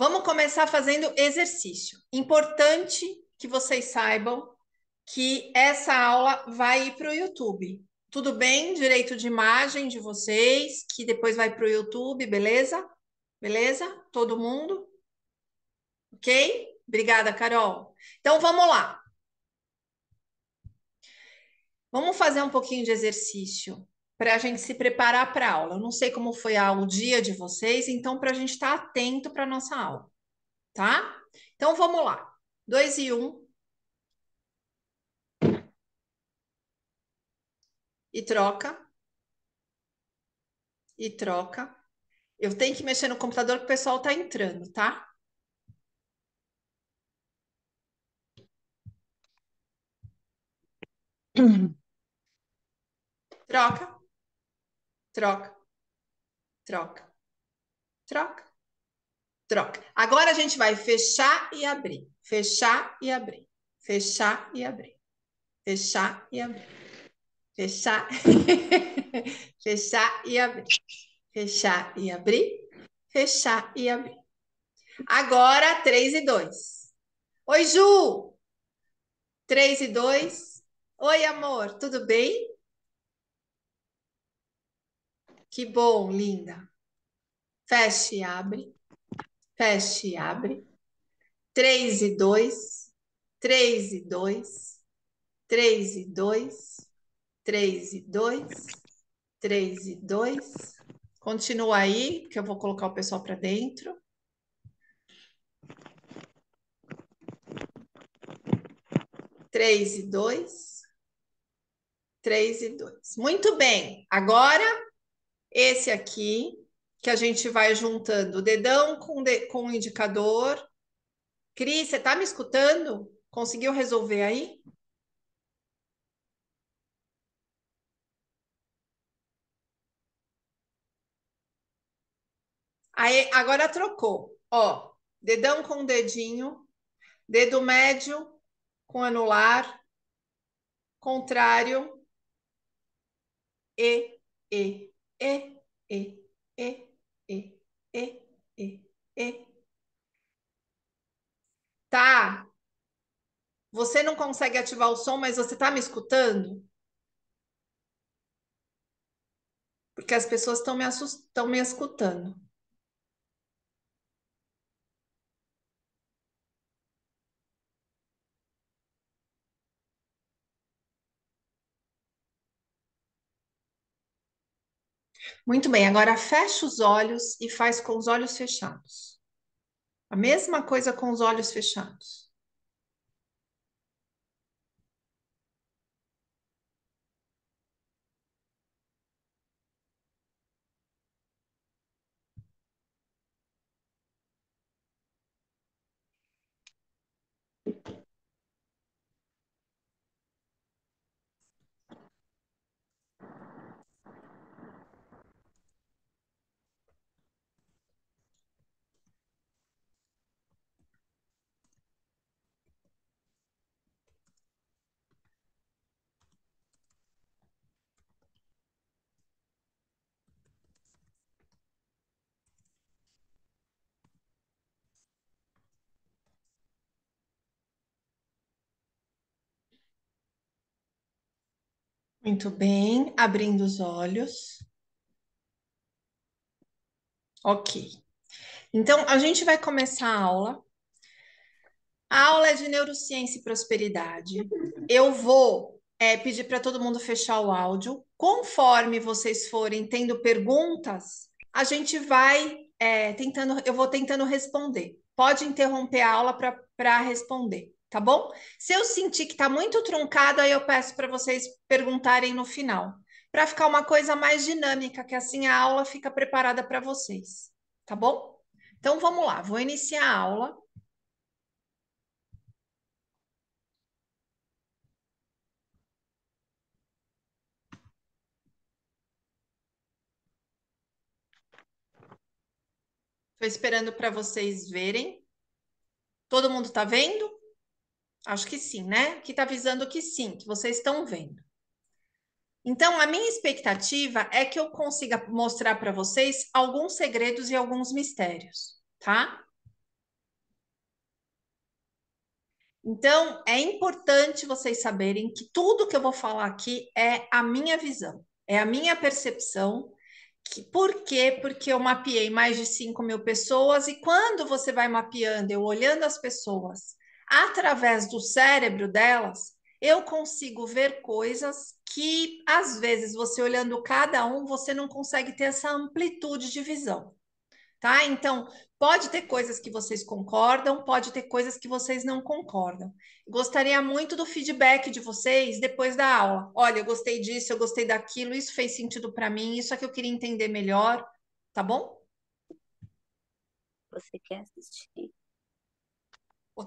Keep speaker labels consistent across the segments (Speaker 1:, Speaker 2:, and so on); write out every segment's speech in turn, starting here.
Speaker 1: Vamos começar fazendo exercício. Importante que vocês saibam que essa aula vai ir para o YouTube. Tudo bem? Direito de imagem de vocês, que depois vai para o YouTube, beleza? Beleza? Todo mundo? Ok? Obrigada, Carol. Então vamos lá. Vamos fazer um pouquinho de exercício para a gente se preparar para a aula. Eu não sei como foi o dia de vocês, então para a gente estar atento para a nossa aula, tá? Então vamos lá. 2 e 1. E troca, e troca. Eu tenho que mexer no computador que o pessoal tá entrando, tá? Troca, troca, troca, troca, troca. Agora a gente vai fechar e abrir, fechar e abrir, fechar e abrir, fechar e abrir, fechar, fechar e abrir, fechar e abrir, fechar e abrir. Agora 3 e 2. Oi, Ju! 3 e 2. Oi, amor, tudo bem? Que bom, linda. Feche e abre, feche e abre. 3 e 2, 3 e 2, 3 e 2, 3 e 2, 3 e 2. Continua aí, que eu vou colocar o pessoal para dentro. 3 e 2, 3 e 2. Muito bem. Agora, esse aqui, que a gente vai juntando o dedão com o indicador. Cris, você está me escutando? Conseguiu resolver aí? Aí, agora trocou. Ó, dedão com dedinho, dedo médio com anular, contrário, e, e, e, e, e, e, e, e, e. Tá? Você não consegue ativar o som, mas você tá me escutando? Porque as pessoas estão me escutando. Muito bem, agora fecha os olhos e faz com os olhos fechados. A mesma coisa com os olhos fechados. Muito bem, abrindo os olhos. Ok. Então, a gente vai começar a aula. A aula é de neurociência e prosperidade. Eu vou pedir para todo mundo fechar o áudio. Conforme vocês forem tendo perguntas, a gente vai tentando, eu vou tentando responder. Pode interromper a aula para responder, tá bom? Se eu sentir que está muito truncado, aí eu peço para vocês perguntarem no final, para ficar uma coisa mais dinâmica, que assim a aula fica preparada para vocês, tá bom? Então vamos lá, vou iniciar a aula. Estou esperando para vocês verem. Todo mundo está vendo? Acho que sim, né? Que está avisando que sim, que vocês estão vendo. Então, a minha expectativa é que eu consiga mostrar para vocês alguns segredos e alguns mistérios, tá? Então, é importante vocês saberem que tudo que eu vou falar aqui é a minha visão, é a minha percepção. Por quê? Porque eu mapeei mais de 5.000 pessoas, e quando você vai mapeando, eu olhando as pessoas através do cérebro delas, eu consigo ver coisas que, às vezes, você olhando cada um, você não consegue ter essa amplitude de visão. Tá? Então, pode ter coisas que vocês concordam, pode ter coisas que vocês não concordam. Gostaria muito do feedback de vocês depois da aula. Olha, eu gostei disso, eu gostei daquilo, isso fez sentido para mim, isso é que eu queria entender melhor, tá bom?
Speaker 2: Você quer assistir?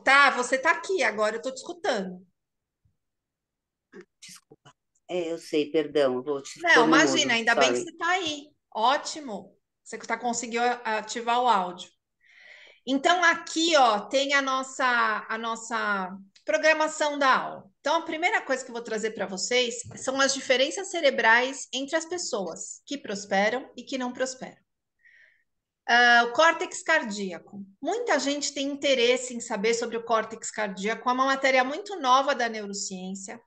Speaker 1: Tá, você tá aqui agora, eu tô te escutando.
Speaker 2: Desculpa. Eu sei, perdão, vou te
Speaker 1: Não,
Speaker 2: pôr no
Speaker 1: imagina,
Speaker 2: mudo,
Speaker 1: ainda bem que
Speaker 2: sorry.
Speaker 1: você tá aí. Ótimo. Você que tá conseguiu ativar o áudio. Então, aqui, ó, tem a nossa programação da aula. Então, a primeira coisa que eu vou trazer para vocês são as diferenças cerebrais entre as pessoas que prosperam e que não prosperam. O córtex cardíaco. Muita gente tem interesse em saber sobre o córtex cardíaco, é uma matéria muito nova da neurociência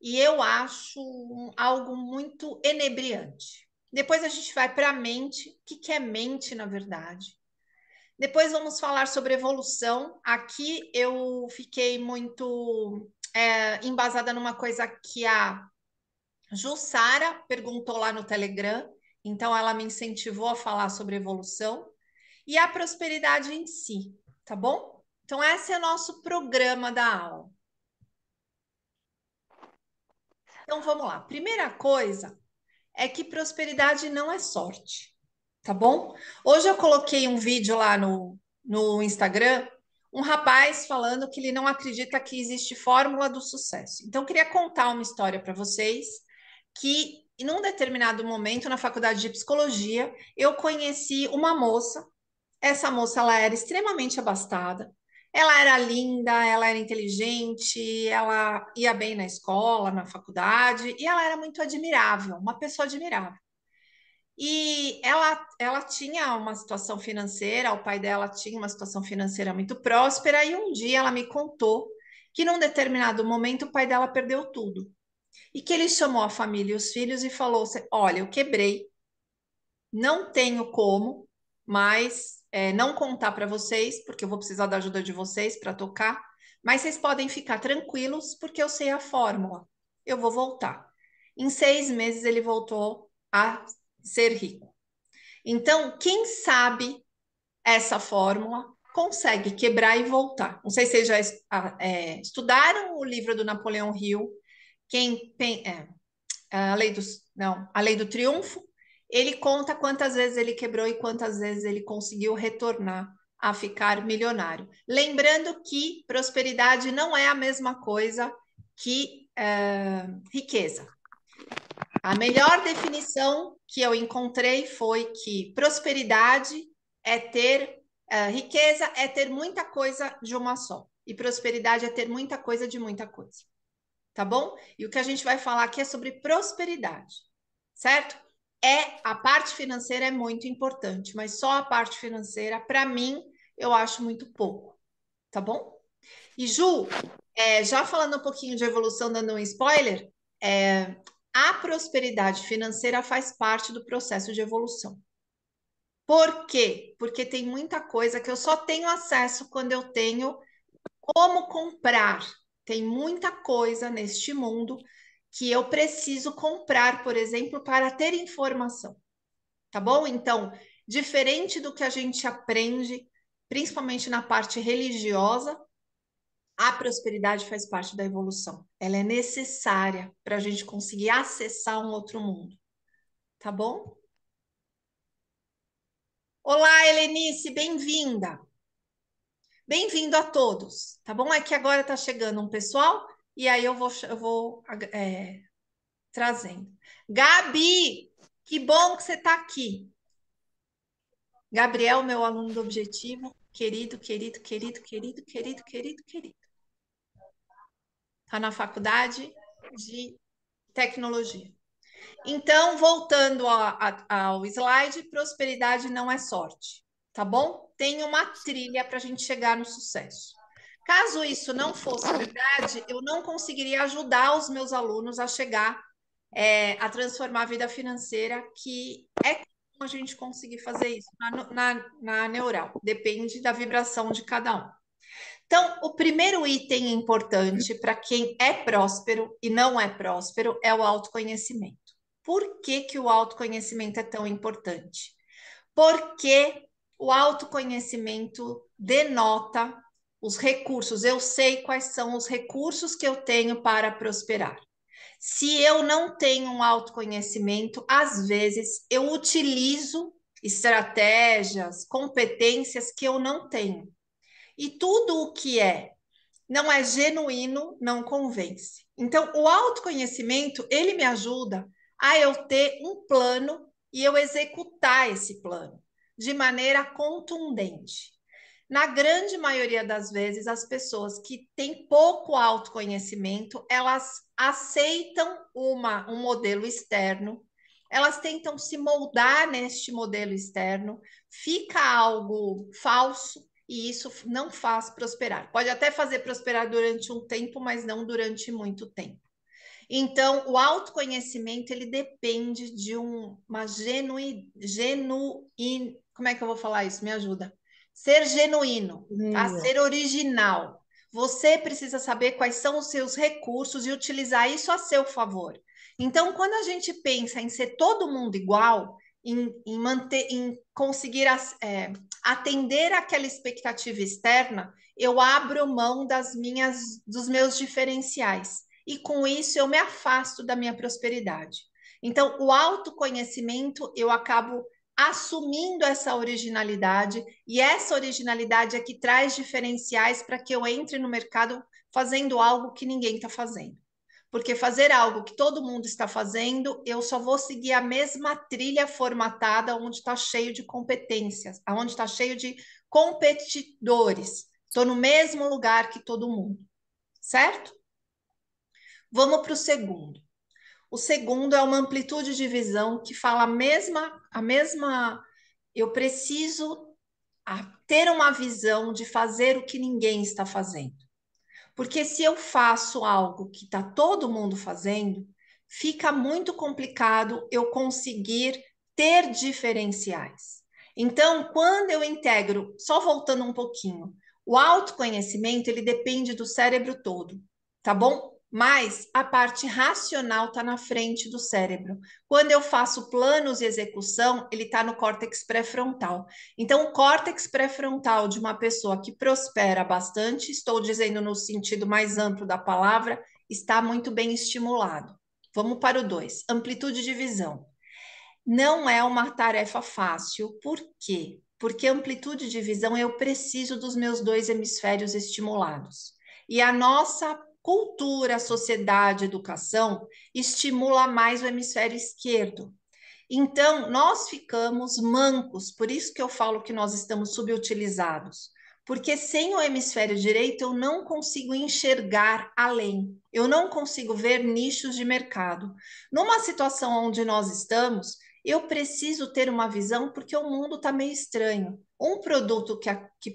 Speaker 1: e eu acho algo muito enebriante. Depois a gente vai para a mente. O que que é mente, na verdade? Depois vamos falar sobre evolução. Aqui eu fiquei muito embasada numa coisa que a Jussara perguntou lá no Telegram, então ela me incentivou a falar sobre evolução e a prosperidade em si, tá bom? Então, esse é o nosso programa da aula. Então, vamos lá. Primeira coisa é que prosperidade não é sorte, tá bom? Hoje eu coloquei um vídeo lá no Instagram, um rapaz falando que ele não acredita que existe fórmula do sucesso. Então, eu queria contar uma história para vocês que, em um determinado momento, na faculdade de psicologia, eu conheci uma moça. Essa moça, ela era extremamente abastada. Ela era linda, ela era inteligente, ela ia bem na escola, na faculdade, e ela era muito admirável, uma pessoa admirável. E ela tinha uma situação financeira, o pai dela tinha uma situação financeira muito próspera, e um dia ela me contou que num determinado momento o pai dela perdeu tudo. E que ele chamou a família e os filhos e falou: Olha, eu quebrei, não tenho como, mas não contar para vocês, porque eu vou precisar da ajuda de vocês para tocar. Mas vocês podem ficar tranquilos, porque eu sei a fórmula. Eu vou voltar. Em 6 meses ele voltou a ser rico. Então, quem sabe essa fórmula consegue quebrar e voltar. Não sei se vocês já estudaram o livro do Napoleão Hill. Quem a lei não, a lei do triunfo, ele conta quantas vezes ele quebrou e quantas vezes ele conseguiu retornar a ficar milionário. Lembrando que prosperidade não é a mesma coisa que riqueza. A melhor definição que eu encontrei foi que prosperidade é ter riqueza, é ter muita coisa de uma só. E prosperidade é ter muita coisa de muita coisa, tá bom? E o que a gente vai falar aqui é sobre prosperidade, certo? A parte financeira é muito importante, mas só a parte financeira, para mim, eu acho muito pouco, tá bom? E Ju, já falando um pouquinho de evolução, dando um spoiler, é, a prosperidade financeira faz parte do processo de evolução. Por quê? Porque tem muita coisa que eu só tenho acesso quando eu tenho como comprar. Tem muita coisa neste mundo que eu preciso comprar, por exemplo, para ter informação, tá bom? Então, diferente do que a gente aprende, principalmente na parte religiosa, a prosperidade faz parte da evolução. Ela é necessária para a gente conseguir acessar um outro mundo, tá bom? Olá, Helenice, bem-vinda. Bem-vindo a todos, tá bom? É que agora está chegando um pessoal e aí eu vou trazendo. Gabi, que bom que você está aqui. Gabriel, meu aluno do Objetivo, querido, querido, querido, querido, querido, querido, querido. Está na faculdade de tecnologia. Então, voltando ao slide, prosperidade não é sorte, tá bom? Tem uma trilha para a gente chegar no sucesso. Caso isso não fosse verdade, eu não conseguiria ajudar os meus alunos a chegar, a transformar a vida financeira, que é como a gente conseguir fazer isso na neural. Depende da vibração de cada um. Então, o primeiro item importante para quem é próspero e não é próspero é o autoconhecimento. Por que que o autoconhecimento é tão importante? Porque o autoconhecimento denota os recursos. Eu sei quais são os recursos que eu tenho para prosperar. Se eu não tenho um autoconhecimento, às vezes eu utilizo estratégias, competências que eu não tenho. E tudo o que não é genuíno, não convence. Então, o autoconhecimento, ele me ajuda a eu ter um plano e eu executar esse plano de maneira contundente. Na grande maioria das vezes, as pessoas que têm pouco autoconhecimento, elas aceitam um modelo externo, elas tentam se moldar neste modelo externo, fica algo falso e isso não faz prosperar. Pode até fazer prosperar durante um tempo, mas não durante muito tempo. Então, o autoconhecimento, ele depende de uma como é que eu vou falar isso? Me ajuda. Ser genuíno, tá? Ser original. Você precisa saber quais são os seus recursos e utilizar isso a seu favor. Então, quando a gente pensa em ser todo mundo igual, em manter, em conseguir atender aquela expectativa externa, eu abro mão dos meus diferenciais e com isso eu me afasto da minha prosperidade. Então, o autoconhecimento, eu acabo assumindo essa originalidade, e essa originalidade é que traz diferenciais para que eu entre no mercado fazendo algo que ninguém está fazendo. Porque fazer algo que todo mundo está fazendo, eu só vou seguir a mesma trilha formatada onde está cheio de competências, onde está cheio de competidores. Estou no mesmo lugar que todo mundo, certo? Vamos para o segundo. O segundo é uma amplitude de visão que fala a mesma. Eu preciso ter uma visão de fazer o que ninguém está fazendo. Porque se eu faço algo que está todo mundo fazendo, fica muito complicado eu conseguir ter diferenciais. Então, quando eu integro, só voltando um pouquinho, o autoconhecimento, ele depende do cérebro todo, tá bom? Mas a parte racional está na frente do cérebro. Quando eu faço planos e execução, ele está no córtex pré-frontal. Então, o córtex pré-frontal de uma pessoa que prospera bastante, estou dizendo no sentido mais amplo da palavra, está muito bem estimulado. Vamos para o 2, amplitude de visão. Não é uma tarefa fácil, por quê? Porque amplitude de visão eu preciso dos meus dois hemisférios estimulados. E a nossa cultura, sociedade, educação estimula mais o hemisfério esquerdo. Então, nós ficamos mancos, por isso que eu falo que nós estamos subutilizados. Porque sem o hemisfério direito eu não consigo enxergar além, eu não consigo ver nichos de mercado. Numa situação onde nós estamos, eu preciso ter uma visão porque o mundo está meio estranho. Um produto que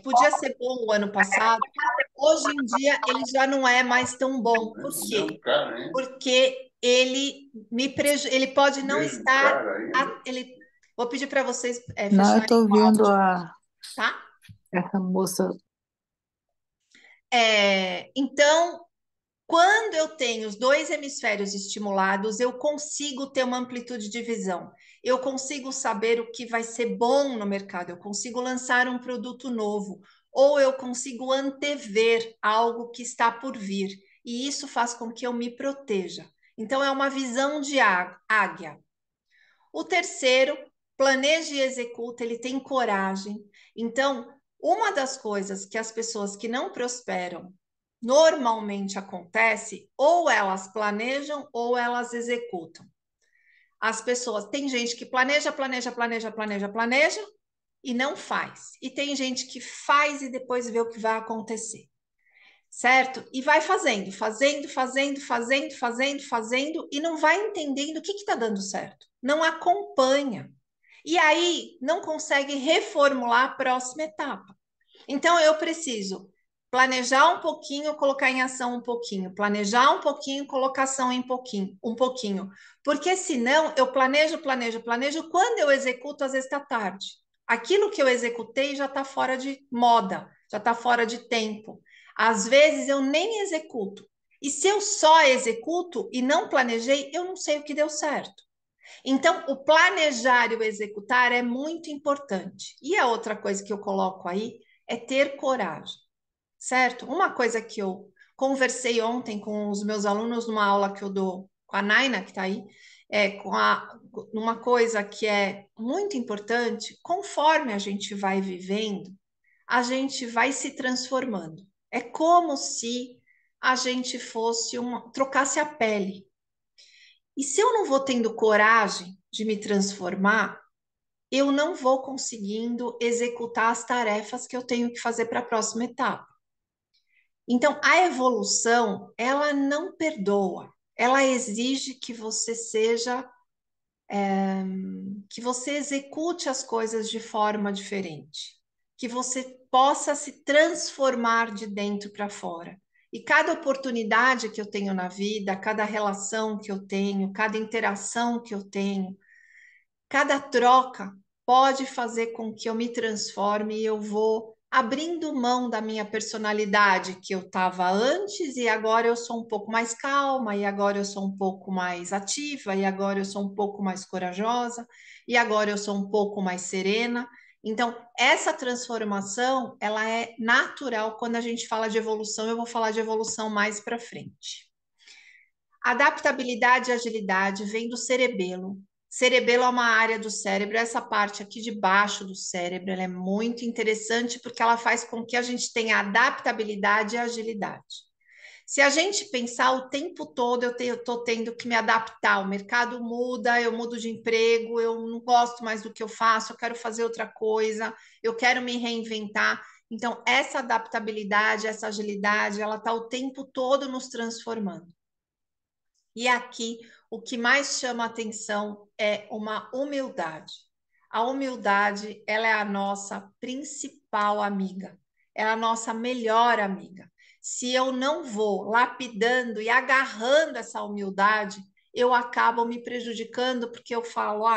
Speaker 1: podia ser bom o ano passado, hoje em dia ele já não é mais tão bom. Por quê? Porque ele pode não estar. Vou pedir para vocês
Speaker 3: Não, eu
Speaker 1: fecharem
Speaker 3: estou
Speaker 1: o
Speaker 3: vendo
Speaker 1: áudio, tá?
Speaker 3: essa moça.
Speaker 1: Então, quando eu tenho os dois hemisférios estimulados, eu consigo ter uma amplitude de visão. Eu consigo saber o que vai ser bom no mercado, eu consigo lançar um produto novo, ou eu consigo antever algo que está por vir. E isso faz com que eu me proteja. Então, é uma visão de águia. O terceiro, planeja e executa, ele tem coragem. Então, uma das coisas que as pessoas que não prosperam normalmente acontece, ou elas planejam ou elas executam. As pessoas, tem gente que planeja, planeja, planeja, planeja, planeja e não faz. E tem gente que faz e depois vê o que vai acontecer. Certo? E vai fazendo, fazendo, fazendo, fazendo, fazendo, fazendo, e não vai entendendo o que está dando certo. Não acompanha. E aí não consegue reformular a próxima etapa. Então, eu preciso planejar um pouquinho, colocar em ação um pouquinho, planejar um pouquinho, colocação em pouquinho, um pouquinho. Porque senão eu planejo, planejo, planejo, quando eu executo, às vezes está tarde. Aquilo que eu executei já está fora de moda, já está fora de tempo. Às vezes eu nem executo. E se eu só executo e não planejei, eu não sei o que deu certo. Então, o planejar e o executar é muito importante. E a outra coisa que eu coloco aí é ter coragem, certo? Uma coisa que eu conversei ontem com os meus alunos numa aula que eu dou com a Naina, que está aí, uma coisa que é muito importante, conforme a gente vai vivendo, a gente vai se transformando. É como se a gente trocasse a pele. E se eu não vou tendo coragem de me transformar, eu não vou conseguindo executar as tarefas que eu tenho que fazer para a próxima etapa. Então, a evolução, ela não perdoa, ela exige que você seja, que você execute as coisas de forma diferente, que você possa se transformar de dentro para fora. E cada oportunidade que eu tenho na vida, cada relação que eu tenho, cada interação que eu tenho, cada troca pode fazer com que eu me transforme e eu vou abrindo mão da minha personalidade que eu estava antes e agora eu sou um pouco mais calma e agora eu sou um pouco mais ativa e agora eu sou um pouco mais corajosa e agora eu sou um pouco mais serena. Então, essa transformação, ela é natural. Quando a gente fala de evolução, eu vou falar de evolução mais para frente. Adaptabilidade e agilidade vem do cerebelo. Cerebelo é uma área do cérebro, essa parte aqui de baixo do cérebro, ela é muito interessante porque ela faz com que a gente tenha adaptabilidade e agilidade. Se a gente pensar o tempo todo, eu estou tendo que me adaptar, o mercado muda, eu mudo de emprego, eu não gosto mais do que eu faço, eu quero fazer outra coisa, eu quero me reinventar. Então, essa adaptabilidade, essa agilidade, ela está o tempo todo nos transformando. E aqui o que mais chama atenção é uma humildade. A humildade, ela é a nossa principal amiga, é a nossa melhor amiga. Se eu não vou lapidando e agarrando essa humildade, eu acabo me prejudicando porque eu falo,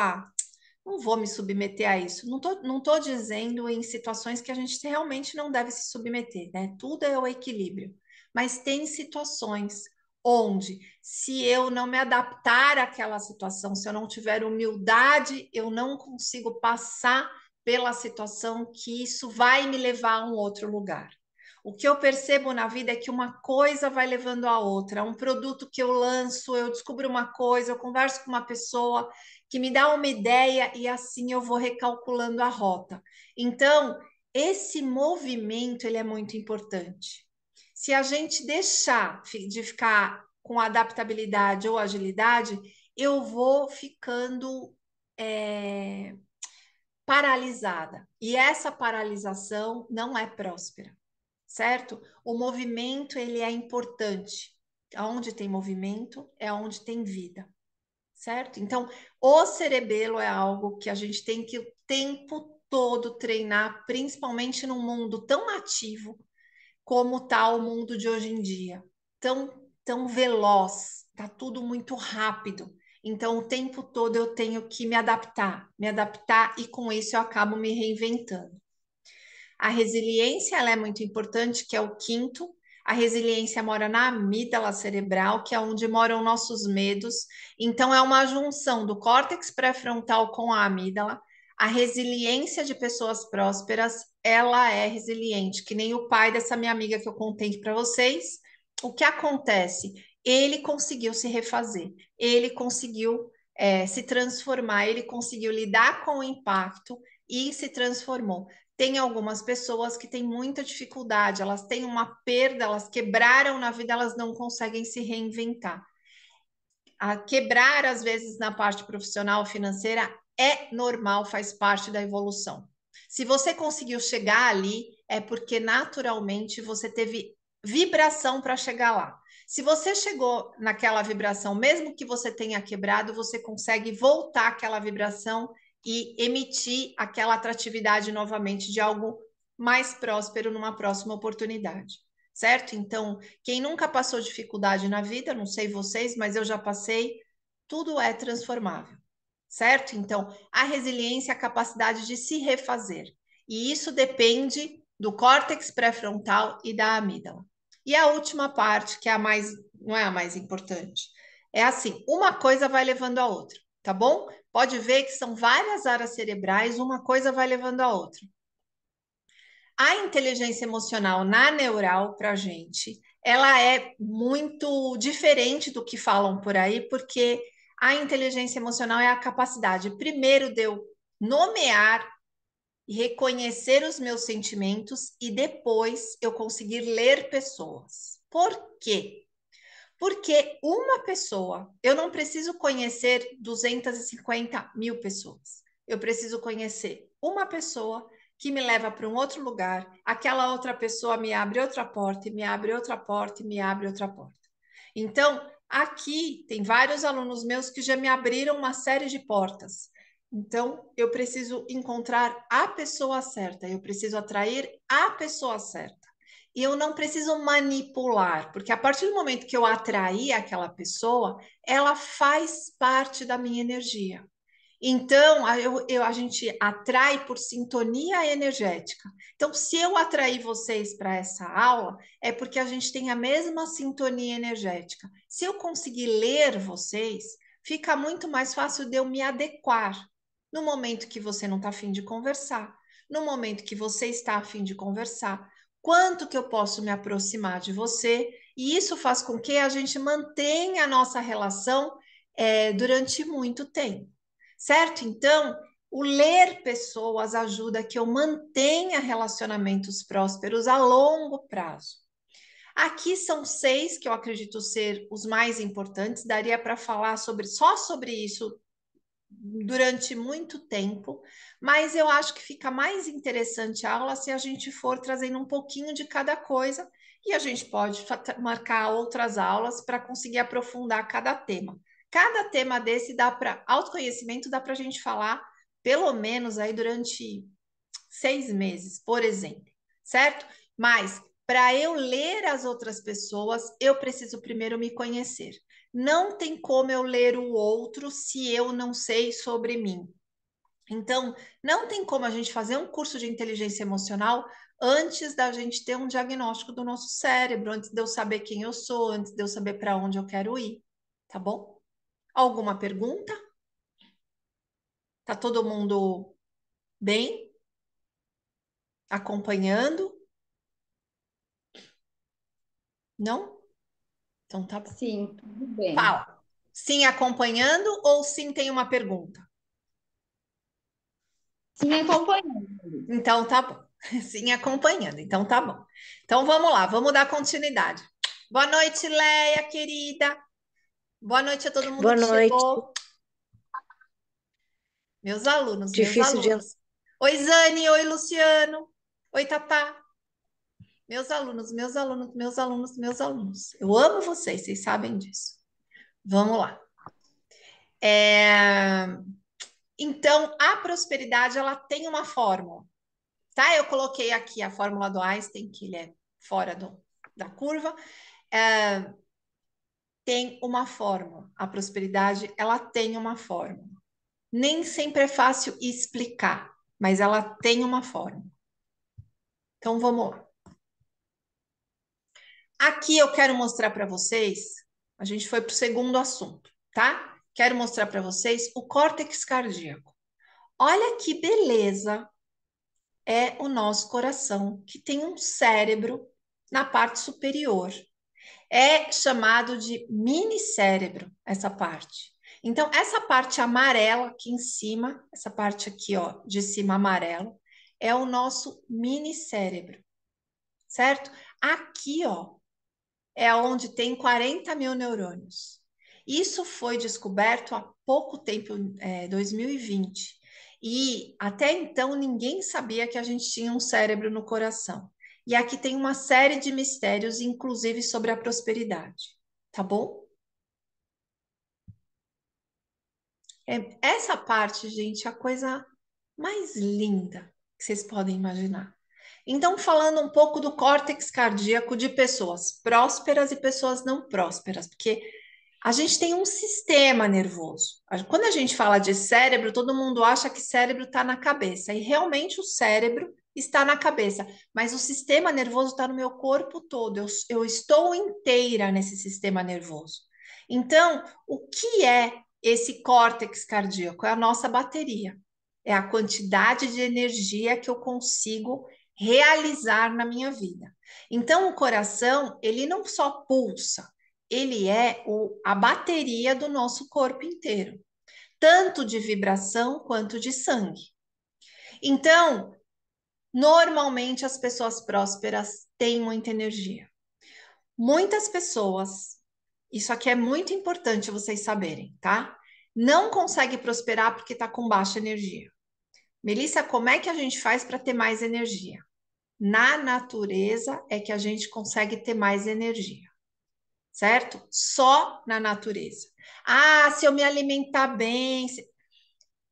Speaker 1: não vou me submeter a isso. Não tô dizendo em situações que a gente realmente não deve se submeter, né? Tudo é o equilíbrio. Mas tem situações onde, se eu não me adaptar àquela situação, se eu não tiver humildade, eu não consigo passar pela situação que isso vai me levar a um outro lugar. O que eu percebo na vida é que uma coisa vai levando a outra. Um produto que eu lanço, eu descubro uma coisa, eu converso com uma pessoa que me dá uma ideia e assim eu vou recalculando a rota. Então, esse movimento ele é muito importante. Se a gente deixar de ficar com adaptabilidade ou agilidade, eu vou ficando paralisada. E essa paralisação não é próspera, certo? O movimento ele é importante. Onde tem movimento é onde tem vida, certo? Então, o cerebelo é algo que a gente tem que o tempo todo treinar, principalmente num mundo tão ativo como está o mundo de hoje em dia, tão veloz, tá tudo muito rápido. Então, o tempo todo eu tenho que me adaptar e com isso eu acabo me reinventando. A resiliência, ela é muito importante, que é o quinto. A resiliência mora na amígdala cerebral, que é onde moram nossos medos. Então, é uma junção do córtex pré-frontal com a amígdala. A resiliência de pessoas prósperas, ela é resiliente, que nem o pai dessa minha amiga que eu contei para vocês. O que acontece? Ele conseguiu se refazer, ele conseguiu se transformar, ele conseguiu lidar com o impacto e se transformou. Tem algumas pessoas que têm muita dificuldade, elas têm uma perda, elas quebraram na vida, elas não conseguem se reinventar. A quebrar, às vezes, na parte profissional, financeira, é normal, faz parte da evolução. Se você conseguiu chegar ali, é porque naturalmente você teve vibração para chegar lá. Se você chegou naquela vibração, mesmo que você tenha quebrado, você consegue voltar àquela vibração e emitir aquela atratividade novamente de algo mais próspero numa próxima oportunidade, certo? Então, quem nunca passou dificuldade na vida, não sei vocês, mas eu já passei, tudo é transformável, certo? Então, a resiliência é a capacidade de se refazer. E isso depende do córtex pré-frontal e da amígdala. E a última parte, que é a mais, não é a mais importante, é assim, uma coisa vai levando a outra, tá bom? Pode ver que são várias áreas cerebrais, uma coisa vai levando a outra. A inteligência emocional na neural para a gente, ela é muito diferente do que falam por aí, porque a inteligência emocional é a capacidade, primeiro, de eu nomear e reconhecer os meus sentimentos e depois eu conseguir ler pessoas. Por quê? Porque uma pessoa, eu não preciso conhecer 250 mil pessoas. Eu preciso conhecer uma pessoa que me leva para um outro lugar, aquela outra pessoa me abre outra porta, e me abre outra porta, e me abre outra porta. Então, aqui tem vários alunos meus que já me abriram uma série de portas. Então, eu preciso encontrar a pessoa certa, eu preciso atrair a pessoa certa. E eu não preciso manipular, porque a partir do momento que eu atrair aquela pessoa, ela faz parte da minha energia. Então, a gente atrai por sintonia energética. Então, se eu atrair vocês para essa aula, é porque a gente tem a mesma sintonia energética. Se eu conseguir ler vocês, fica muito mais fácil de eu me adequar no momento que você não está afim de conversar, no momento que você está afim de conversar, quanto que eu posso me aproximar de você, e isso faz com que a gente mantenha a nossa relação durante muito tempo. Certo? Então, o ler pessoas ajuda que eu mantenha relacionamentos prósperos a longo prazo. Aqui são seis que eu acredito ser os mais importantes. Daria para falar só sobre isso durante muito tempo, mas eu acho que fica mais interessante a aula se a gente for trazendo um pouquinho de cada coisa e a gente pode marcar outras aulas para conseguir aprofundar cada tema. Cada tema desse dá para autoconhecimento, dá para a gente falar pelo menos aí durante 6 meses, por exemplo, certo? Mas para eu ler as outras pessoas, eu preciso primeiro me conhecer. Não tem como eu ler o outro se eu não sei sobre mim. Então, não tem como a gente fazer um curso de inteligência emocional antes da gente ter um diagnóstico do nosso cérebro, antes de eu saber quem eu sou, antes de eu saber para onde eu quero ir, tá bom? Alguma pergunta? Tá todo mundo bem? Acompanhando? Não? Então tá bom.
Speaker 3: Sim, tudo bem.
Speaker 1: Fala. Sim, acompanhando ou sim tem uma pergunta?
Speaker 3: Sim, acompanhando.
Speaker 1: Então tá bom. Sim, acompanhando. Então tá bom. Então vamos lá, vamos dar continuidade. Boa noite, Leia, querida. Boa noite a todo mundo
Speaker 2: Boa
Speaker 1: que
Speaker 2: noite.
Speaker 1: chegou. Meus alunos, meus
Speaker 2: Difícil de.
Speaker 1: alunos. Oi, Zane. Oi, Luciano. Oi, Tatá. Meus alunos, meus alunos, meus alunos, meus alunos. Eu amo vocês, vocês sabem disso. Vamos lá. Então, a prosperidade, ela tem uma fórmula. Tá? Eu coloquei aqui a fórmula do Einstein, que ele é fora da curva. É, tem uma fórmula. A prosperidade, ela tem uma fórmula. Nem sempre é fácil explicar, mas ela tem uma fórmula. Então, vamos lá. Aqui eu quero mostrar para vocês, a gente foi para o segundo assunto, tá? Quero mostrar para vocês o córtex cardíaco. Olha que beleza é o nosso coração, que tem um cérebro na parte superior. É chamado de mini cérebro, essa parte. Então, essa parte amarela aqui em cima, essa parte aqui, ó, de cima amarelo, é o nosso mini cérebro, certo? Aqui, ó, é onde tem 40 mil neurônios. Isso foi descoberto há pouco tempo, 2020. E até então ninguém sabia que a gente tinha um cérebro no coração. E aqui tem uma série de mistérios, inclusive sobre a prosperidade. Tá bom? Essa parte, gente, é a coisa mais linda que vocês podem imaginar. Então, falando um pouco do córtex cardíaco de pessoas prósperas e pessoas não prósperas, porque a gente tem um sistema nervoso. Quando a gente fala de cérebro, todo mundo acha que cérebro está na cabeça, e realmente o cérebro está na cabeça, mas o sistema nervoso está no meu corpo todo, eu estou inteira nesse sistema nervoso. Então, o que é esse córtex cardíaco? É a nossa bateria, é a quantidade de energia que eu consigo realizar na minha vida. Então, o coração, ele não só pulsa, ele é a bateria do nosso corpo inteiro, tanto de vibração quanto de sangue. Então, normalmente as pessoas prósperas têm muita energia. Muitas pessoas, isso aqui é muito importante vocês saberem, tá? Não consegue prosperar porque está com baixa energia. Melissa, como é que a gente faz para ter mais energia? Na natureza é que a gente consegue ter mais energia, certo? Só na natureza. Ah, se eu me alimentar bem,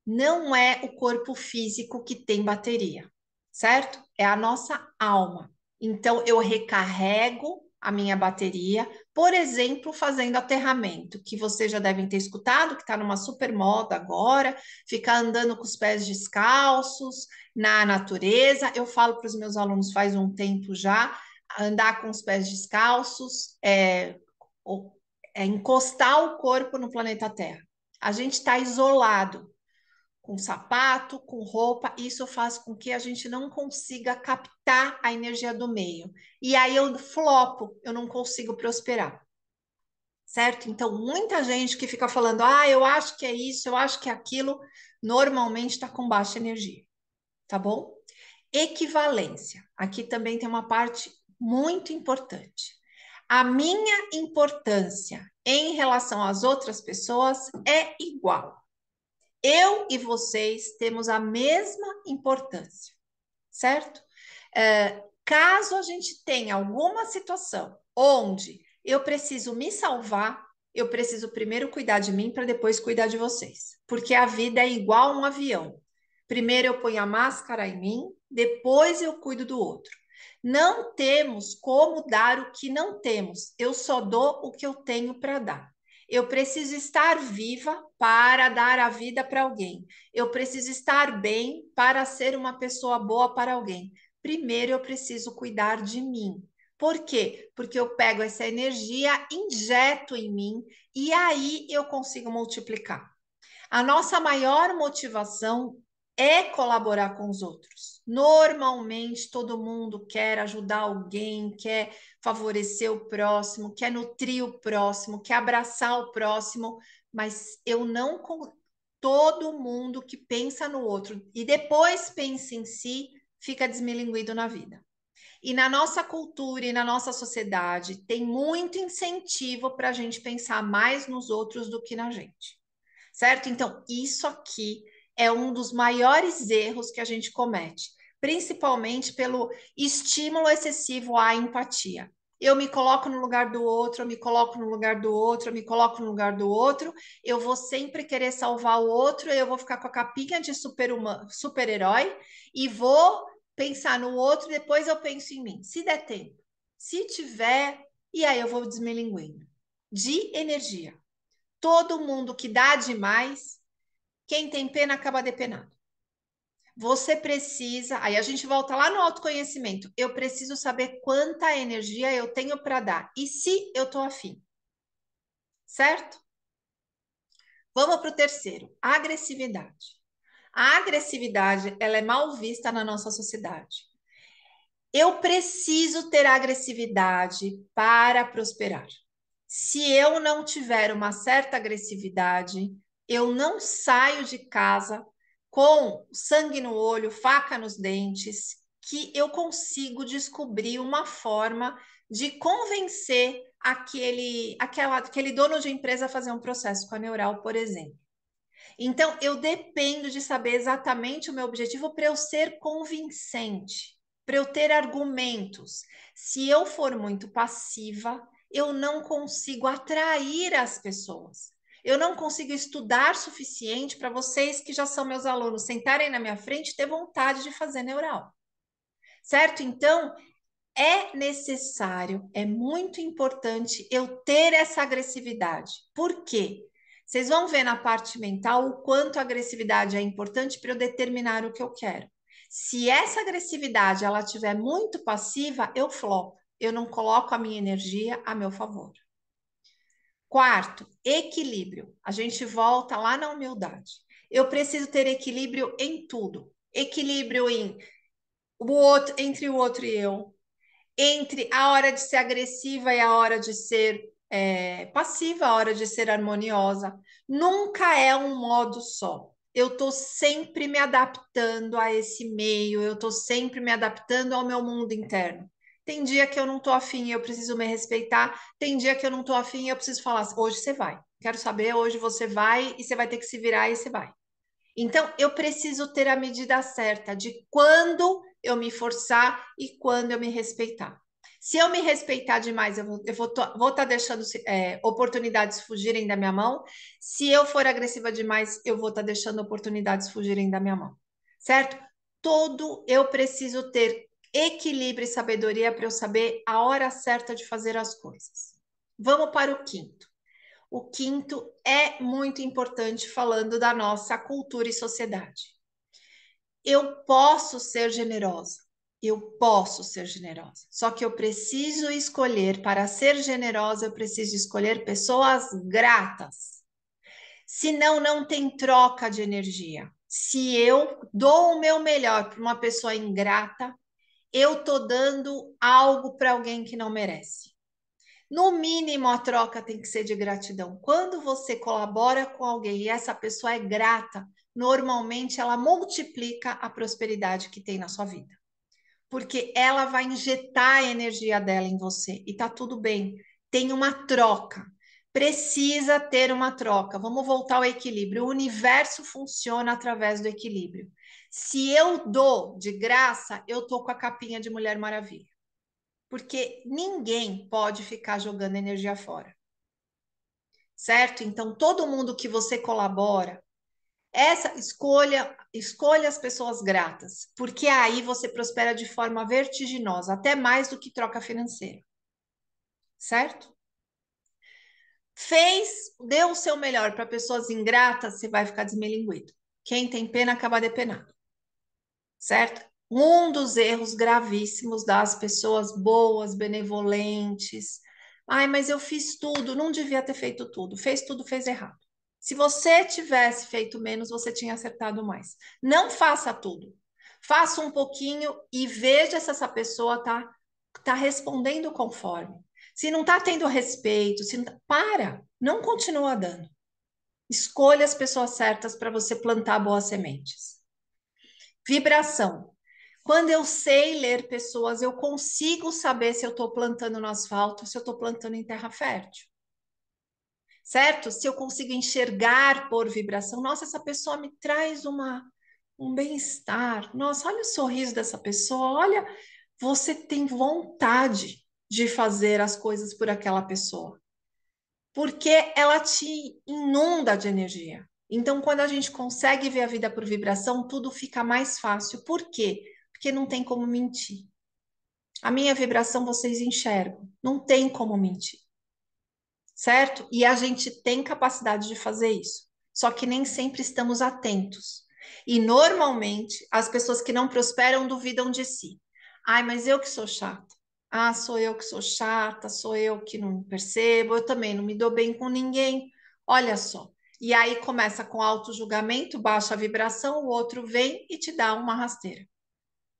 Speaker 1: não é o corpo físico que tem bateria, certo? É a nossa alma. Então, eu recarrego a minha bateria, por exemplo, fazendo aterramento, que vocês já devem ter escutado, que está numa super moda agora, ficar andando com os pés descalços na natureza. Eu falo para os meus alunos faz um tempo já, andar com os pés descalços, encostar o corpo no planeta Terra. A gente está isolado com sapato, com roupa, isso faz com que a gente não consiga captar a energia do meio. E aí eu flopo, eu não consigo prosperar. Certo? Então, muita gente que fica falando, ah, eu acho que é isso, eu acho que é aquilo, normalmente está com baixa energia, tá bom? Equivalência. Aqui também tem uma parte muito importante. A minha importância em relação às outras pessoas é igual. Eu e vocês temos a mesma importância, certo? Caso a gente tenha alguma situação onde eu preciso me salvar, eu preciso primeiro cuidar de mim para depois cuidar de vocês. Porque a vida é igual a um avião. Primeiro eu ponho a máscara em mim, depois eu cuido do outro. Não temos como dar o que não temos. Eu só dou o que eu tenho para dar. Eu preciso estar viva para dar a vida para alguém. Eu preciso estar bem para ser uma pessoa boa para alguém. Primeiro eu preciso cuidar de mim. Por quê? Porque eu pego essa energia, injeto em mim e aí eu consigo multiplicar. A nossa maior motivação é colaborar com os outros. Normalmente todo mundo quer ajudar alguém, quer favorecer o próximo, quer nutrir o próximo, quer abraçar o próximo, mas eu não todo mundo que pensa no outro e depois pensa em si fica desmilinguido na vida. E na nossa cultura e na nossa sociedade tem muito incentivo para a gente pensar mais nos outros do que na gente, certo? Então, isso aqui é um dos maiores erros que a gente comete, principalmente pelo estímulo excessivo à empatia. Eu me coloco no lugar do outro, eu me coloco no lugar do outro, eu me coloco no lugar do outro, eu vou sempre querer salvar o outro, eu vou ficar com a capinha de super-herói e vou pensar no outro, depois eu penso em mim. Se der tempo, se tiver, e aí eu vou desmilinguindo. De energia. Todo mundo que dá demais, quem tem pena acaba depenado. Você precisa, aí a gente volta lá no autoconhecimento. Eu preciso saber quanta energia eu tenho para dar e se eu estou afim. Certo? Vamos para o terceiro, a agressividade. A agressividade, ela é mal vista na nossa sociedade. Eu preciso ter agressividade para prosperar. Se eu não tiver uma certa agressividade, eu não saio de casa com sangue no olho, faca nos dentes, que eu consigo descobrir uma forma de convencer aquele dono de empresa a fazer um processo com a Neural, por exemplo. Então, eu dependo de saber exatamente o meu objetivo para eu ser convincente, para eu ter argumentos. Se eu for muito passiva, eu não consigo atrair as pessoas. Eu não consigo estudar suficiente para vocês que já são meus alunos sentarem na minha frente e ter vontade de fazer neural. certo? Então, é necessário, é muito importante eu ter essa agressividade. Por quê? Vocês vão ver na parte mental o quanto a agressividade é importante para eu determinar o que eu quero. Se essa agressividade ela estiver muito passiva, eu flopo. Eu não coloco a minha energia a meu favor. Quarto, equilíbrio. A gente volta lá na humildade. Eu preciso ter equilíbrio em tudo. Equilíbrio o outro, entre o outro e eu, entre a hora de ser agressiva e a hora de ser passiva, a hora de ser harmoniosa. Nunca é um modo só. Eu estou sempre me adaptando a esse meio, eu estou sempre me adaptando ao meu mundo interno. Tem dia que eu não estou afim e eu preciso me respeitar. Tem dia que eu não estou afim e eu preciso falar, hoje você vai. Quero saber, hoje você vai e você vai ter que se virar e você vai. Então, eu preciso ter a medida certa de quando eu me forçar e quando eu me respeitar. Se eu me respeitar demais, eu vou tá deixando oportunidades fugirem da minha mão. Se eu for agressiva demais, eu vou estar deixando oportunidades fugirem da minha mão. Certo? Eu preciso ter equilíbrio e sabedoria para eu saber a hora certa de fazer as coisas. Vamos para o quinto. O quinto é muito importante falando da nossa cultura e sociedade. Eu posso ser generosa. Eu posso ser generosa. Só que eu preciso escolher, para ser generosa, eu preciso escolher pessoas gratas. Senão, não tem troca de energia. Se eu dou o meu melhor para uma pessoa ingrata, eu estou dando algo para alguém que não merece. No mínimo, a troca tem que ser de gratidão. Quando você colabora com alguém e essa pessoa é grata, normalmente ela multiplica a prosperidade que tem na sua vida. Porque ela vai injetar a energia dela em você e tá tudo bem. Tem uma troca. Precisa ter uma troca. Vamos voltar ao equilíbrio. O universo funciona através do equilíbrio. Se eu dou de graça, eu tô com a capinha de Mulher Maravilha. Porque ninguém pode ficar jogando energia fora, certo? Então, todo mundo que você colabora, escolha as pessoas gratas, porque aí você prospera de forma vertiginosa, até mais do que troca financeira, certo? Deu o seu melhor para pessoas ingratas, você vai ficar desmilinguido. Quem tem pena acaba depenado, certo? Um dos erros gravíssimos das pessoas boas, benevolentes. Ai, mas eu fiz tudo, não devia ter feito tudo. Fez tudo, fez errado. Se você tivesse feito menos, você tinha acertado mais. Não faça tudo. Faça um pouquinho e veja se essa pessoa tá respondendo conforme. Se não está tendo respeito, se não não continua dando. Escolha as pessoas certas para você plantar boas sementes. Vibração. Quando eu sei ler pessoas, eu consigo saber se eu estou plantando no asfalto, se eu estou plantando em terra fértil. Certo? Se eu consigo enxergar por vibração, nossa, essa pessoa me traz um bem-estar. Nossa, olha o sorriso dessa pessoa, olha, você tem vontade de fazer as coisas por aquela pessoa. Porque ela te inunda de energia. Então, quando a gente consegue ver a vida por vibração, tudo fica mais fácil. Por quê? Porque não tem como mentir. A minha vibração vocês enxergam, não tem como mentir, certo? E a gente tem capacidade de fazer isso, só que nem sempre estamos atentos. E normalmente as pessoas que não prosperam duvidam de si. Ai, mas eu que sou chata. Ah, sou eu que sou chata, sou eu que não percebo, eu também não me dou bem com ninguém. Olha só. E aí começa com auto-julgamento, baixa a vibração, o outro vem e te dá uma rasteira.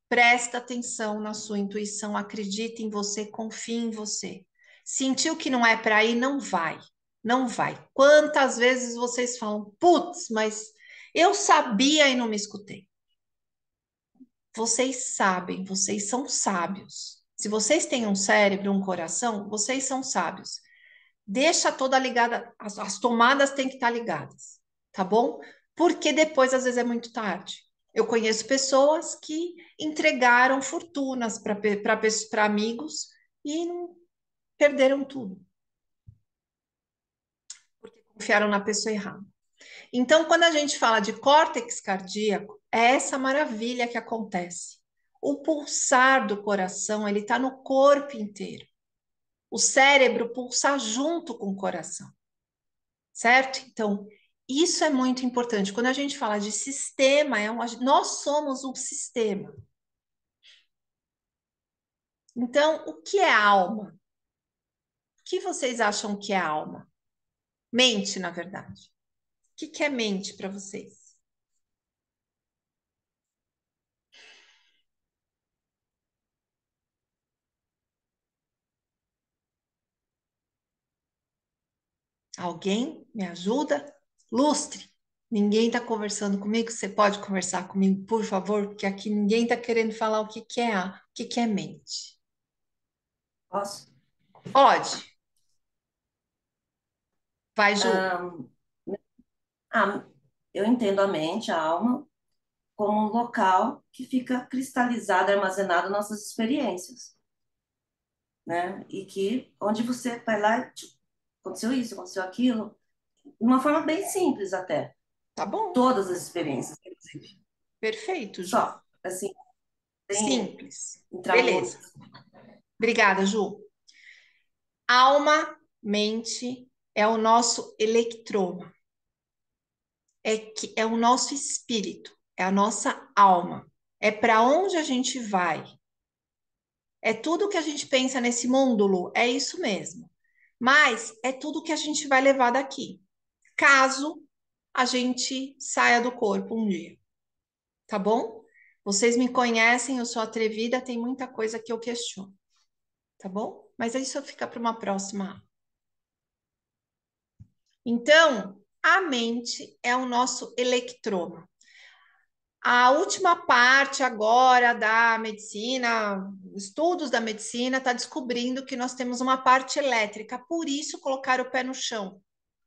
Speaker 1: Presta atenção na sua intuição, acredita em você, confia em você. Sentiu que não é para ir, não vai. Não vai. Quantas vezes vocês falam, putz, mas eu sabia e não me escutei. Vocês sabem, vocês são sábios. Se vocês têm um cérebro, um coração, vocês são sábios. Deixa toda ligada, as tomadas têm que estar ligadas, tá bom? Porque depois, às vezes, é muito tarde. Eu conheço pessoas que entregaram fortunas para amigos e perderam tudo, porque confiaram na pessoa errada. Então, quando a gente fala de córtex cardíaco, é essa maravilha que acontece. O pulsar do coração, ele está no corpo inteiro. O cérebro pulsa junto com o coração, certo? Então, isso é muito importante. Quando a gente fala de sistema, nós somos um sistema. Então, o que é alma? O que vocês acham que é alma? Mente, na verdade. O que é mente para vocês? Alguém me ajuda? Lustre. Ninguém está conversando comigo? Você pode conversar comigo, por favor? Porque aqui ninguém está querendo falar o que é o que é mente.
Speaker 4: Posso?
Speaker 1: Pode. Vai, Ju.
Speaker 4: Ahn, ah, eu entendo a mente, a alma, como um local que fica cristalizado, armazenado nossas experiências, né? E que onde você vai lá, e, tipo, aconteceu isso, aconteceu aquilo, de uma forma bem simples até.
Speaker 1: Tá bom.
Speaker 4: Todas as experiências, inclusive.
Speaker 1: Perfeito, Ju.
Speaker 4: Só, assim, sem
Speaker 1: Simples.
Speaker 4: entrar muito.
Speaker 1: Beleza. Obrigada, Ju. Alma, mente é o nosso eletroma. É o nosso espírito, é a nossa alma. É para onde a gente vai. É tudo que a gente pensa nesse mundo, Lu, é isso mesmo. Mas é tudo que a gente vai levar daqui, caso a gente saia do corpo um dia, tá bom? Vocês me conhecem, eu sou atrevida, tem muita coisa que eu questiono, tá bom? Mas isso fica para uma próxima aula. Então, a mente é o nosso electroma. A última parte agora da medicina, estudos da medicina, está descobrindo que nós temos uma parte elétrica, por isso colocar o pé no chão.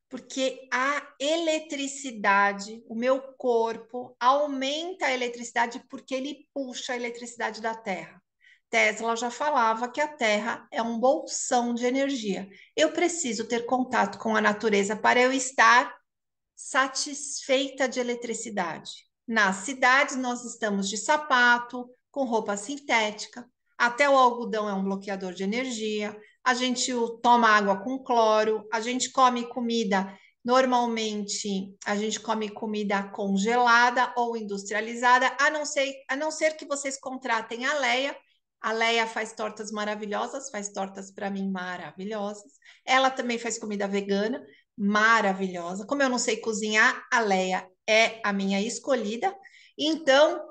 Speaker 1: Porque a eletricidade, o meu corpo aumenta a eletricidade porque ele puxa a eletricidade da Terra. Tesla já falava que a Terra é um bolsão de energia. Eu preciso ter contato com a natureza para eu estar satisfeita de eletricidade. Nas cidades, nós estamos de sapato, com roupa sintética, até o algodão é um bloqueador de energia, a gente toma água com cloro, a gente come comida, normalmente a gente come comida congelada ou industrializada, a não ser que vocês contratem a Leia. A Leia faz tortas maravilhosas, faz tortas para mim maravilhosas. Ela também faz comida vegana, maravilhosa. Como eu não sei cozinhar, a Leia é a minha escolhida. Então,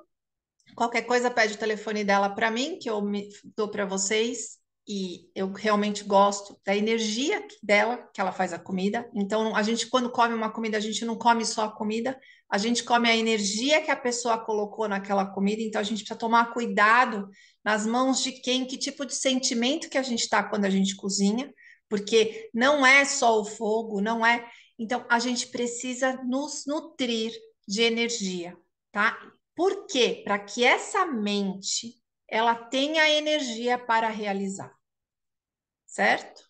Speaker 1: qualquer coisa, pede o telefone dela para mim, que eu dou para vocês. E eu realmente gosto da energia dela, que ela faz a comida. Então, a gente, quando come uma comida, a gente não come só a comida, a gente come a energia que a pessoa colocou naquela comida. Então, a gente precisa tomar cuidado nas mãos de quem, que tipo de sentimento que a gente está quando a gente cozinha, porque não é só o fogo, não é. Então, a gente precisa nos nutrir de energia, tá? Por quê? Para que essa mente ela tenha energia para realizar, certo?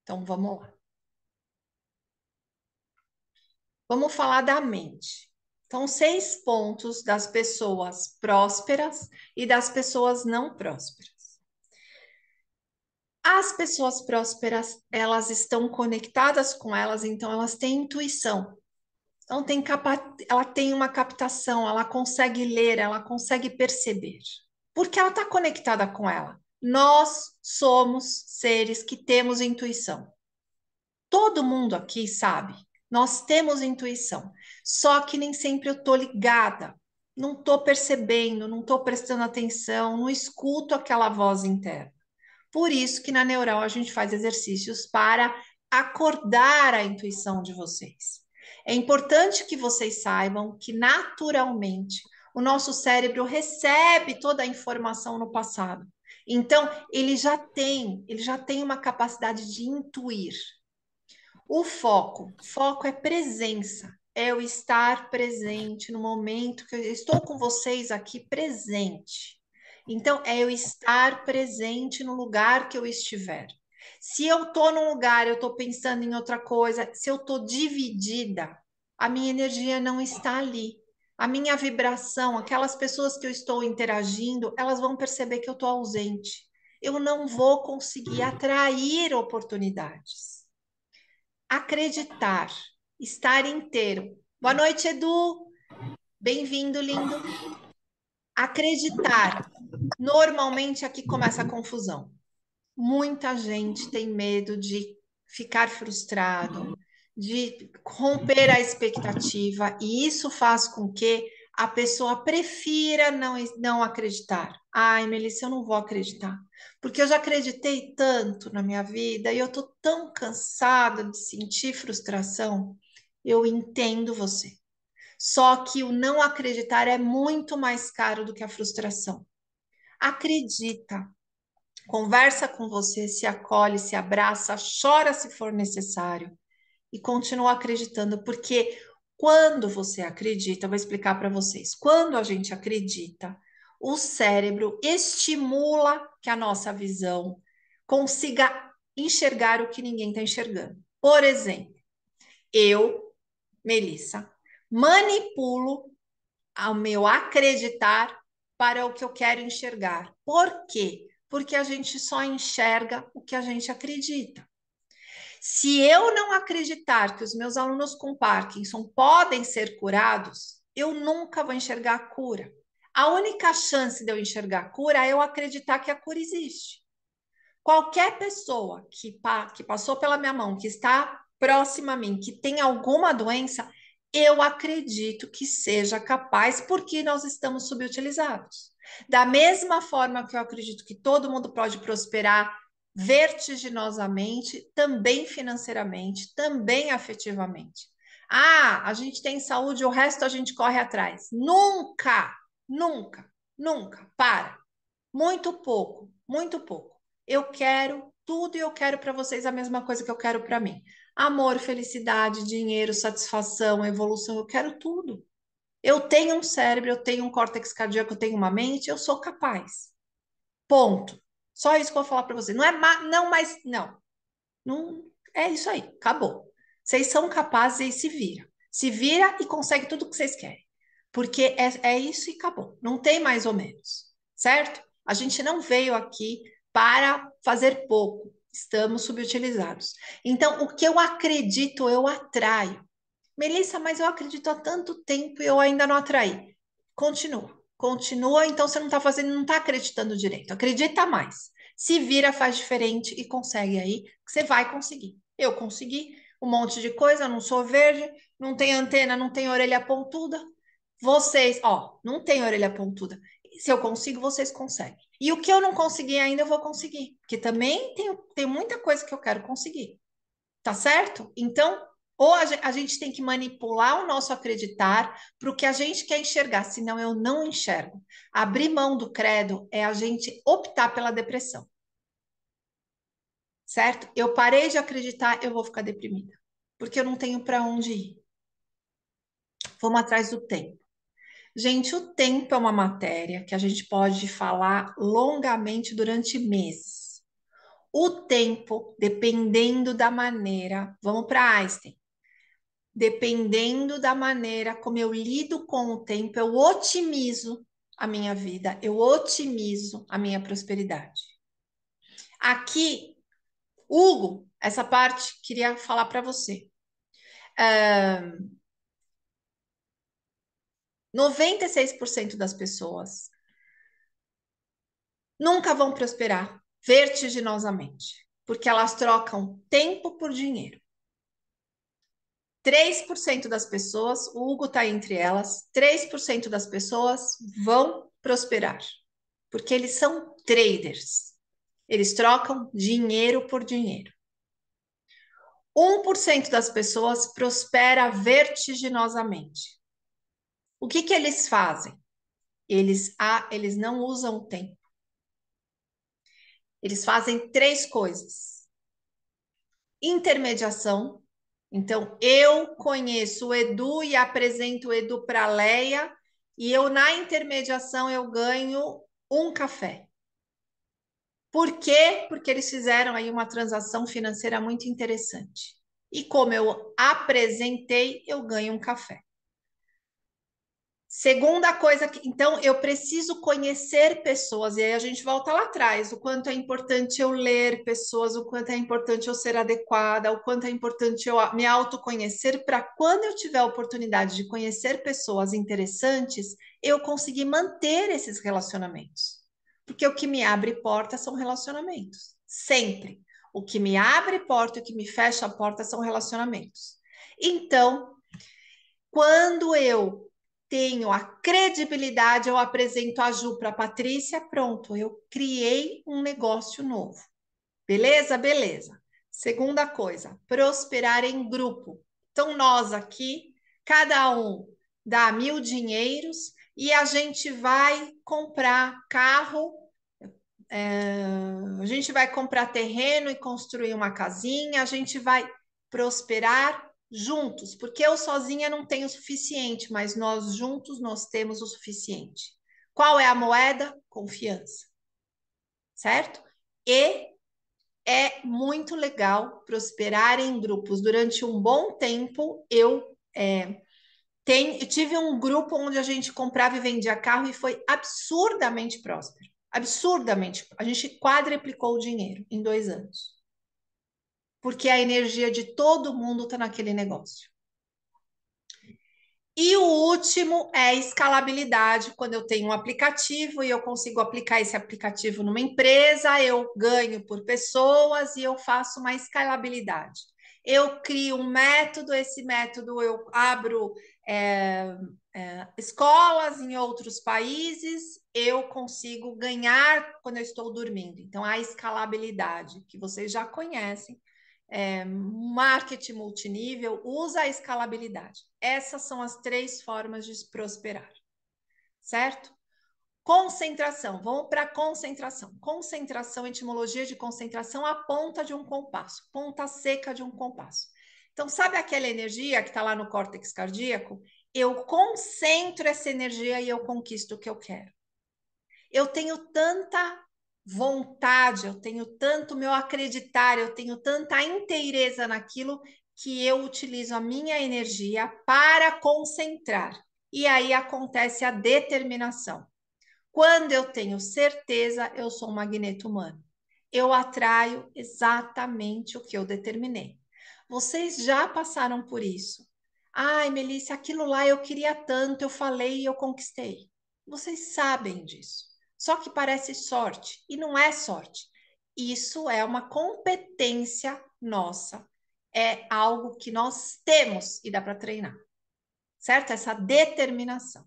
Speaker 1: Então vamos lá. Vamos falar da mente. Então, 6 pontos das pessoas prósperas e das pessoas não prósperas. As pessoas prósperas, elas estão conectadas com elas, então elas têm intuição. Então ela tem uma captação, ela consegue ler, ela consegue perceber. Porque ela está conectada com ela. Nós somos seres que temos intuição. Todo mundo aqui sabe, nós temos intuição. Só que nem sempre eu estou ligada, não estou percebendo, não estou prestando atenção, não escuto aquela voz interna. Por isso que na Neural a gente faz exercícios para acordar a intuição de vocês. É importante que vocês saibam que naturalmente o nosso cérebro recebe toda a informação no passado. Então, ele já tem uma capacidade de intuir. Foco é presença, é eu estar presente no momento que eu estou com vocês aqui presente. Então, é eu estar presente no lugar que eu estiver. Se eu estou num lugar, eu estou pensando em outra coisa, se eu estou dividida, a minha energia não está ali. a minha vibração, aquelas pessoas que eu estou interagindo, elas vão perceber que eu estou ausente. Eu não vou conseguir atrair oportunidades. Acreditar, estar inteiro. Boa noite, Edu. Bem-vindo, lindo. Acreditar. Normalmente aqui começa a confusão. Muita gente tem medo de ficar frustrado, de romper a expectativa, e isso faz com que a pessoa prefira não acreditar. Ai, Melissa, eu não vou acreditar, porque eu já acreditei tanto na minha vida e eu tô tão cansada de sentir frustração. Eu entendo você. Só que o não acreditar é muito mais caro do que a frustração. Acredita, conversa com você, se acolhe, se abraça, chora se for necessário e continua acreditando, porque quando você acredita, eu vou explicar para vocês, quando a gente acredita, o cérebro estimula que a nossa visão consiga enxergar o que ninguém está enxergando. Por exemplo, eu, Melissa, manipulo ao meu acreditar para o que eu quero enxergar. Por quê? Porque a gente só enxerga o que a gente acredita. Se eu não acreditar que os meus alunos com Parkinson podem ser curados, eu nunca vou enxergar a cura. A única chance de eu enxergar a cura é eu acreditar que a cura existe. Qualquer pessoa que passou pela minha mão, que está próxima a mim, que tem alguma doença, eu acredito que seja capaz, porque nós estamos subutilizados. Da mesma forma que eu acredito que todo mundo pode prosperar vertiginosamente, também financeiramente, também afetivamente. Ah, a gente tem saúde, o resto a gente corre atrás. Nunca, nunca, nunca. Para. Muito pouco, muito pouco. Eu quero tudo e eu quero para vocês a mesma coisa que eu quero para mim. Amor, felicidade, dinheiro, satisfação, evolução, eu quero tudo. Eu tenho um cérebro, eu tenho um córtex cardíaco, eu tenho uma mente, eu sou capaz. Ponto. Só isso que eu vou falar para vocês. Não é não, mas não. Não é isso aí, acabou. Vocês são capazes e se vira. Se vira e consegue tudo o que vocês querem. Porque é isso e acabou. Não tem mais ou menos, certo? A gente não veio aqui para fazer pouco. Estamos subutilizados. Então, o que eu acredito, eu atraio. Melissa, mas eu acredito há tanto tempo e eu ainda não atraí. Continua, continua. Então você não está fazendo, não está acreditando direito. Acredita mais. Se vira, faz diferente e consegue aí, que você vai conseguir. Eu consegui um monte de coisa, não sou verde, não tenho antena, não tenho orelha pontuda. Vocês, ó, não tem orelha pontuda. Se eu consigo, vocês conseguem. E o que eu não consegui ainda, eu vou conseguir. Porque também tem muita coisa que eu quero conseguir. Tá certo? Então, ou a gente tem que manipular o nosso acreditar para o que a gente quer enxergar, senão eu não enxergo. Abrir mão do credo é a gente optar pela depressão. Certo? Eu parei de acreditar, eu vou ficar deprimida, porque eu não tenho para onde ir. Vamos atrás do tempo. Gente, o tempo é uma matéria que a gente pode falar longamente durante meses. O tempo, dependendo da maneira, vamos para Einstein. Dependendo da maneira como eu lido com o tempo, eu otimizo a minha vida, eu otimizo a minha prosperidade. Aqui, Hugo, essa parte queria falar para você. 96% das pessoas nunca vão prosperar vertiginosamente, porque elas trocam tempo por dinheiro. 3% das pessoas, o Hugo está entre elas, 3% das pessoas vão prosperar, porque eles são traders. Eles trocam dinheiro por dinheiro. 1% das pessoas prospera vertiginosamente. O que eles fazem? Eles não usam o tempo. Eles fazem três coisas. Intermediação. Então, eu conheço o Edu e apresento o Edu para a Leia, e eu, na intermediação, eu ganho um café. Por quê? Porque eles fizeram aí uma transação financeira muito interessante. E como eu apresentei, eu ganho um café. Segunda coisa, então eu preciso conhecer pessoas, e aí a gente volta lá atrás, o quanto é importante eu ler pessoas, o quanto é importante eu ser adequada, o quanto é importante eu me autoconhecer, para quando eu tiver a oportunidade de conhecer pessoas interessantes, eu conseguir manter esses relacionamentos. Porque o que me abre porta são relacionamentos, sempre. O que me abre porta e o que me fecha a porta são relacionamentos. Então, quando eu tenho a credibilidade, eu apresento a Ju para a Patrícia, pronto, eu criei um negócio novo. Beleza? Beleza. Segunda coisa, prosperar em grupo. Então, nós aqui, cada um dá 1.000 dinheiros e a gente vai comprar carro, a gente vai comprar terreno e construir uma casinha, a gente vai prosperar juntos, porque eu sozinha não tenho o suficiente, mas nós juntos nós temos o suficiente. Qual é a moeda? Confiança, certo? E é muito legal prosperar em grupos. Durante um bom tempo, eu tive um grupo onde a gente comprava e vendia carro e foi absurdamente próspero. Absurdamente. A gente quadriplicou o dinheiro em 2 anos. Porque a energia de todo mundo está naquele negócio. E o último é escalabilidade. Quando eu tenho um aplicativo e eu consigo aplicar esse aplicativo numa empresa, eu ganho por pessoas e eu faço uma escalabilidade. Eu crio um método, esse método eu abro escolas em outros países, eu consigo ganhar quando eu estou dormindo. Então, a escalabilidade, que vocês já conhecem, marketing multinível, usa a escalabilidade. Essas são as 3 formas de prosperar, certo? Concentração, vamos para concentração. Concentração, etimologia de concentração, a ponta de um compasso, ponta seca de um compasso. Então, sabe aquela energia que está lá no córtex cardíaco? Eu concentro essa energia e eu conquisto o que eu quero. Eu tenho tanta vontade, eu tenho tanto meu acreditar, eu tenho tanta inteireza naquilo que eu utilizo a minha energia para concentrar. E aí acontece a determinação. Quando eu tenho certeza, eu sou um magneto humano. Eu atraio exatamente o que eu determinei. Vocês já passaram por isso. Ai, Melissa, aquilo lá eu queria tanto, eu falei e eu conquistei. Vocês sabem disso. Só que parece sorte e não é sorte. Isso é uma competência nossa. É algo que nós temos e dá para treinar. Certo? Essa determinação.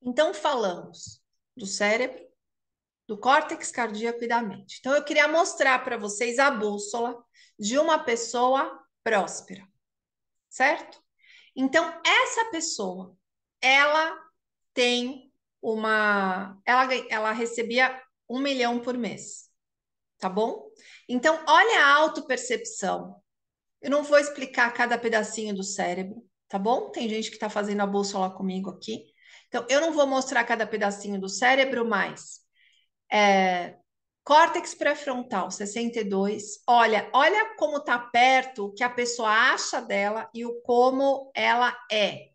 Speaker 1: Então, falamos do cérebro, do córtex cardíaco e da mente. Então, eu queria mostrar para vocês a bússola de uma pessoa próspera, certo? Então, essa pessoa, ela tem ela recebia 1 milhão por mês, tá bom? Então, olha a autopercepção. Eu não vou explicar cada pedacinho do cérebro, tá bom? Tem gente que está fazendo a bússola comigo aqui. Então, eu não vou mostrar cada pedacinho do cérebro, mas córtex pré-frontal, 62. Olha como está perto o que a pessoa acha dela e o como ela é.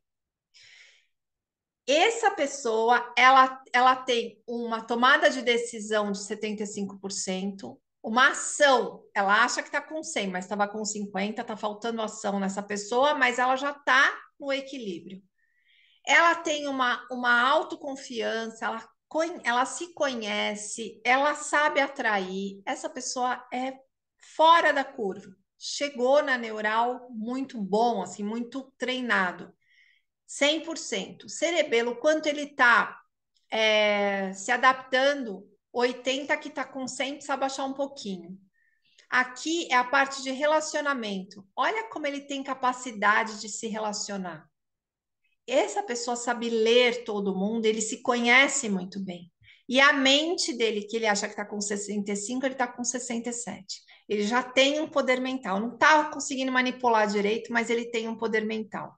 Speaker 1: Essa pessoa, ela tem uma tomada de decisão de 75%, uma ação, ela acha que está com 100, mas estava com 50, está faltando ação nessa pessoa, mas ela já está no equilíbrio. Ela tem uma autoconfiança, ela se conhece, ela sabe atrair. Essa pessoa é fora da curva. Chegou na neural muito bom, assim, muito treinado. 100%. Cerebelo, quanto ele está se adaptando, 80 que está com 100, precisa baixar um pouquinho. Aqui é a parte de relacionamento. Olha como ele tem capacidade de se relacionar. Essa pessoa sabe ler todo mundo, ele se conhece muito bem. E a mente dele, que ele acha que está com 65, ele está com 67. Ele já tem um poder mental. Não está conseguindo manipular direito, mas ele tem um poder mental.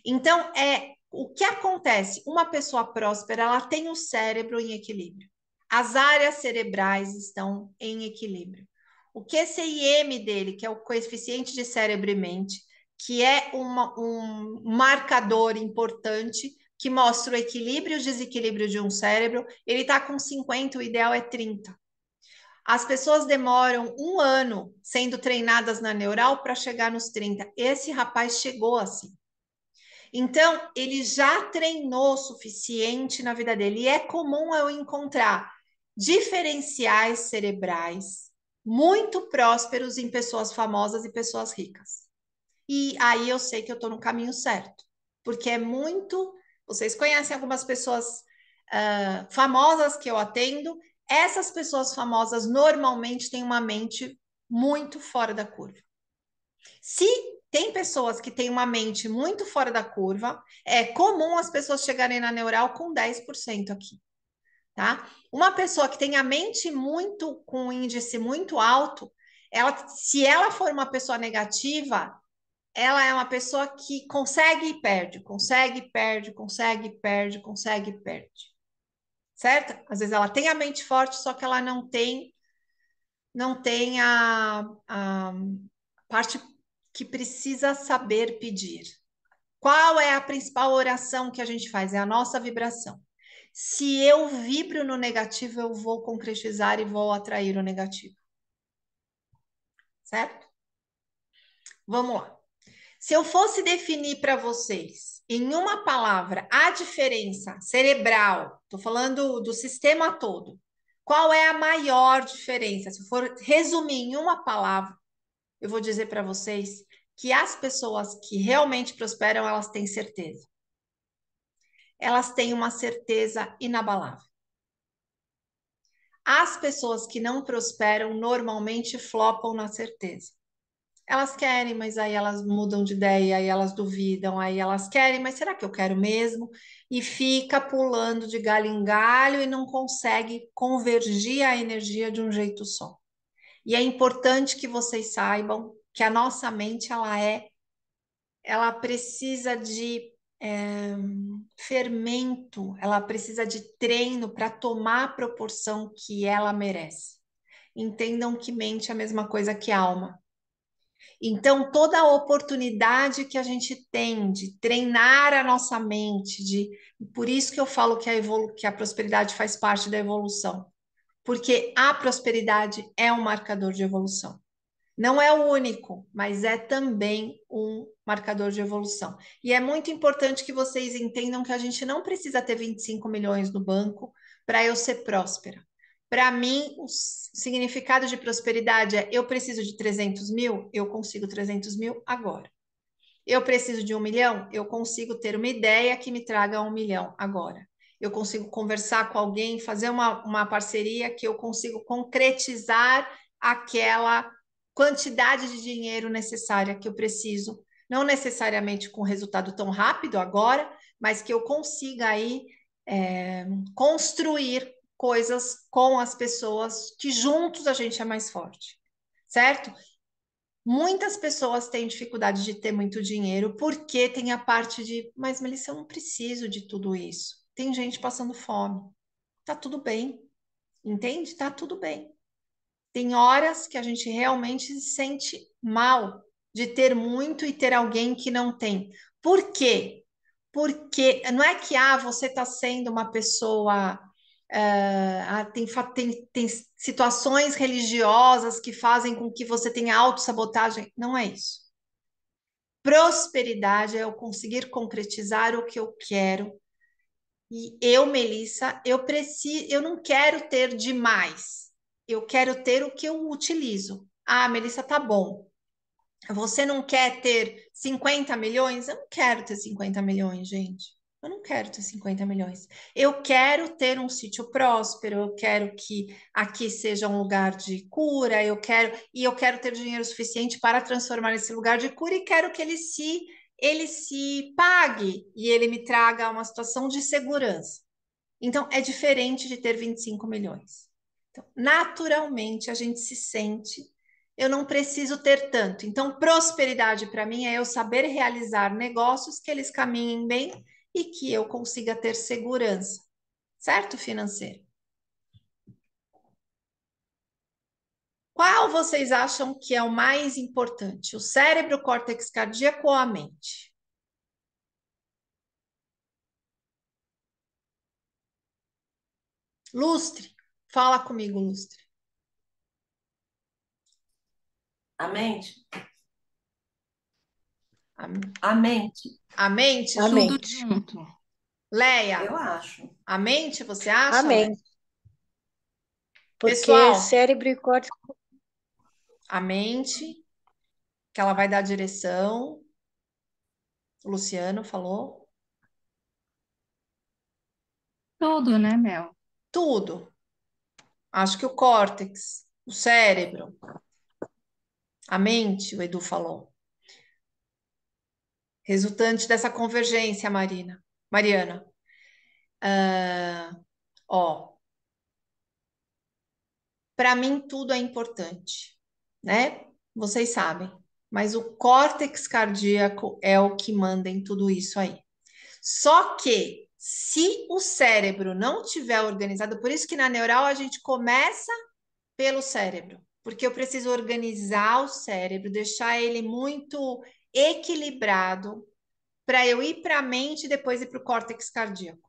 Speaker 1: Então, o que acontece? Uma pessoa próspera, ela tem o cérebro em equilíbrio. As áreas cerebrais estão em equilíbrio. O QCIM dele, que é o coeficiente de cérebro e mente, que é um marcador importante que mostra o equilíbrio e o desequilíbrio de um cérebro. Ele está com 50, o ideal é 30. As pessoas demoram 1 ano sendo treinadas na neural para chegar nos 30. Esse rapaz chegou assim. Então, ele já treinou o suficiente na vida dele. E é comum eu encontrar diferenciais cerebrais muito prósperos em pessoas famosas e pessoas ricas. E aí eu sei que eu estou no caminho certo. Porque é muito. Vocês conhecem algumas pessoas famosas que eu atendo. Essas pessoas famosas normalmente têm uma mente muito fora da curva. Se tem pessoas que têm uma mente muito fora da curva, é comum as pessoas chegarem na neural com 10% aqui, tá? Uma pessoa que tem a mente muito com um índice muito alto, se ela for uma pessoa negativa, ela é uma pessoa que consegue e perde, consegue, perde, consegue, perde, consegue, perde. Certo? Às vezes ela tem a mente forte, só que ela não tem a parte que precisa saber pedir. Qual é a principal oração que a gente faz? É a nossa vibração. Se eu vibro no negativo, eu vou concretizar e vou atrair o negativo. Certo? Vamos lá. Se eu fosse definir para vocês, em uma palavra, a diferença cerebral, estou falando do sistema todo, qual é a maior diferença? Se eu for resumir em uma palavra, eu vou dizer para vocês que as pessoas que realmente prosperam, elas têm certeza. Elas têm uma certeza inabalável. As pessoas que não prosperam normalmente flopam na certeza. Elas querem, mas aí elas mudam de ideia, aí elas duvidam, aí elas querem, mas será que eu quero mesmo? E fica pulando de galho em galho e não consegue convergir a energia de um jeito só. E é importante que vocês saibam que a nossa mente, ela precisa de fermento, ela precisa de treino para tomar a proporção que ela merece. Entendam que mente é a mesma coisa que alma. Então, toda a oportunidade que a gente tem de treinar a nossa mente, por isso que eu falo que a prosperidade faz parte da evolução, porque a prosperidade é um marcador de evolução. Não é o único, mas é também um marcador de evolução. E é muito importante que vocês entendam que a gente não precisa ter 25 milhões no banco para eu ser próspera. Para mim, o significado de prosperidade é: eu preciso de 300 mil, eu consigo 300 mil agora. Eu preciso de 1 milhão, eu consigo ter uma ideia que me traga 1 milhão agora. Eu consigo conversar com alguém, fazer uma parceria que eu consigo concretizar aquela quantidade de dinheiro necessária que eu preciso, não necessariamente com resultado tão rápido agora, mas que eu consiga aí construir coisas com as pessoas que juntos a gente é mais forte, certo? Muitas pessoas têm dificuldade de ter muito dinheiro porque tem a parte de, mas Melissa, eu não preciso de tudo isso. Tem gente passando fome. Tá tudo bem, entende? Tá tudo bem. Tem horas que a gente realmente se sente mal de ter muito e ter alguém que não tem. Por quê? Porque não é que você está sendo uma pessoa. Tem situações religiosas que fazem com que você tenha autossabotagem. Não é isso. Prosperidade é eu conseguir concretizar o que eu quero. E eu, Melissa, eu não quero ter demais. Eu quero ter o que eu utilizo. Ah, Melissa, tá bom. Você não quer ter 50 milhões? Eu não quero ter 50 milhões, gente. Eu não quero ter 50 milhões. Eu quero ter um sítio próspero, eu quero que aqui seja um lugar de cura, eu quero ter dinheiro suficiente para transformar esse lugar de cura e quero que ele se pague e ele me traga uma situação de segurança. Então, é diferente de ter 25 milhões. Então, naturalmente, a gente se sente, eu não preciso ter tanto. Então, prosperidade para mim é eu saber realizar negócios que eles caminhem bem e que eu consiga ter segurança, certo? Financeiro. Qual vocês acham que é o mais importante? O cérebro, o córtex cardíaco ou a mente? Lustre, fala comigo, Lustre.
Speaker 4: A mente?
Speaker 1: A,
Speaker 4: A mente,
Speaker 1: a mente?
Speaker 3: Tudo
Speaker 5: Amém.
Speaker 3: junto.
Speaker 1: Leia,
Speaker 4: eu acho.
Speaker 1: a mente, você acha, Leia?
Speaker 5: Amém. Porque
Speaker 1: Pessoal,
Speaker 5: cérebro e córtex.
Speaker 1: a mente, que ela vai dar direção. O Luciano falou.
Speaker 3: Tudo, né, Mel?
Speaker 1: Tudo. Acho que o córtex, o cérebro, a mente, o Edu falou. Resultante dessa convergência, Mariana. Ó, para mim tudo é importante, né? Vocês sabem. Mas o córtex cardíaco é o que manda em tudo isso aí. Só que se o cérebro não tiver organizado, por isso que na neural a gente começa pelo cérebro, porque eu preciso organizar o cérebro, deixar ele muito equilibrado para eu ir para a mente e depois ir para o córtex cardíaco.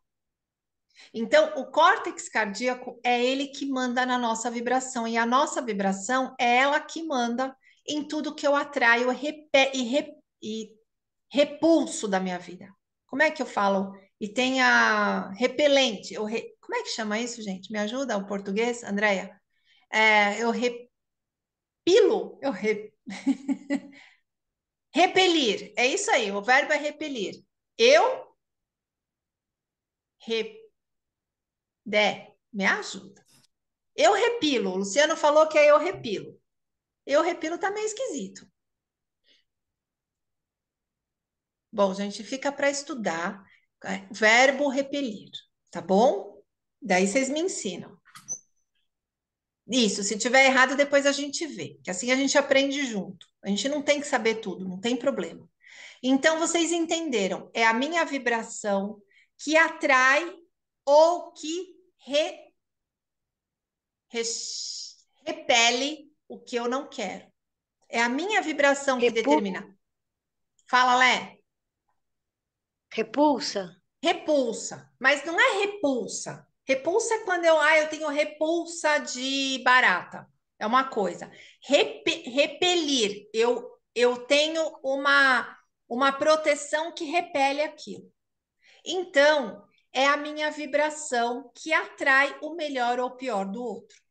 Speaker 1: Então, o córtex cardíaco é ele que manda na nossa vibração, e a nossa vibração é ela que manda em tudo que eu atraio e repulso da minha vida. Como é que eu falo? E tem a repelente. Como é que chama isso, gente? Me ajuda o português, Andréia? Eu repilo, repelir. É isso aí, o verbo é repelir. Eu me ajuda. Eu repilo. O Luciano falou que é eu repilo. Eu repilo tá meio esquisito. Bom, gente, fica para estudar. Verbo repelir, tá bom? Daí vocês me ensinam. Isso, se tiver errado, depois a gente vê, que assim a gente aprende junto. A gente não tem que saber tudo, não tem problema. Então, vocês entenderam? É a minha vibração que atrai ou que repele o que eu não quero. É a minha vibração que determina. Fala, Lé.
Speaker 5: Repulsa?
Speaker 1: Repulsa. Mas não é repulsa. Repulsa é quando eu tenho repulsa de barata. É uma coisa. Repelir. Eu tenho uma proteção que repele aquilo. Então, é a minha vibração que atrai o melhor ou o pior do outro.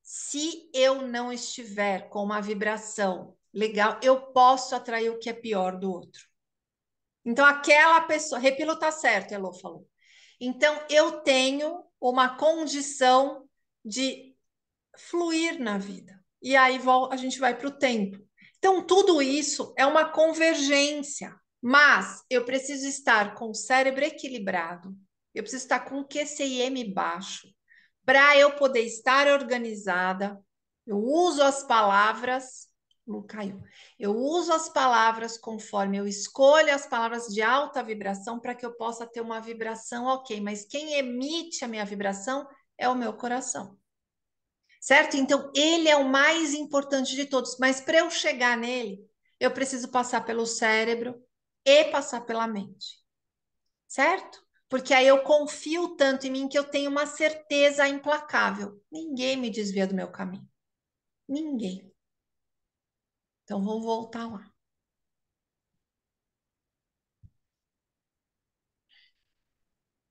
Speaker 1: Se eu não estiver com uma vibração legal, eu posso atrair o que é pior do outro. Então, aquela pessoa, repilo tá certo, Elô falou. Então, eu tenho uma condição de fluir na vida. E aí a gente vai para o tempo. Então, tudo isso é uma convergência. Mas eu preciso estar com o cérebro equilibrado, eu preciso estar com o QCIM baixo, para eu poder estar organizada. Eu uso as palavras, não caiu. Eu uso as palavras conforme eu escolho as palavras de alta vibração para que eu possa ter uma vibração ok, mas quem emite a minha vibração é o meu coração. Certo? Então, ele é o mais importante de todos, mas para eu chegar nele, eu preciso passar pelo cérebro e passar pela mente. Certo? Porque aí eu confio tanto em mim que eu tenho uma certeza implacável. Ninguém me desvia do meu caminho. Ninguém. Então vamos voltar lá.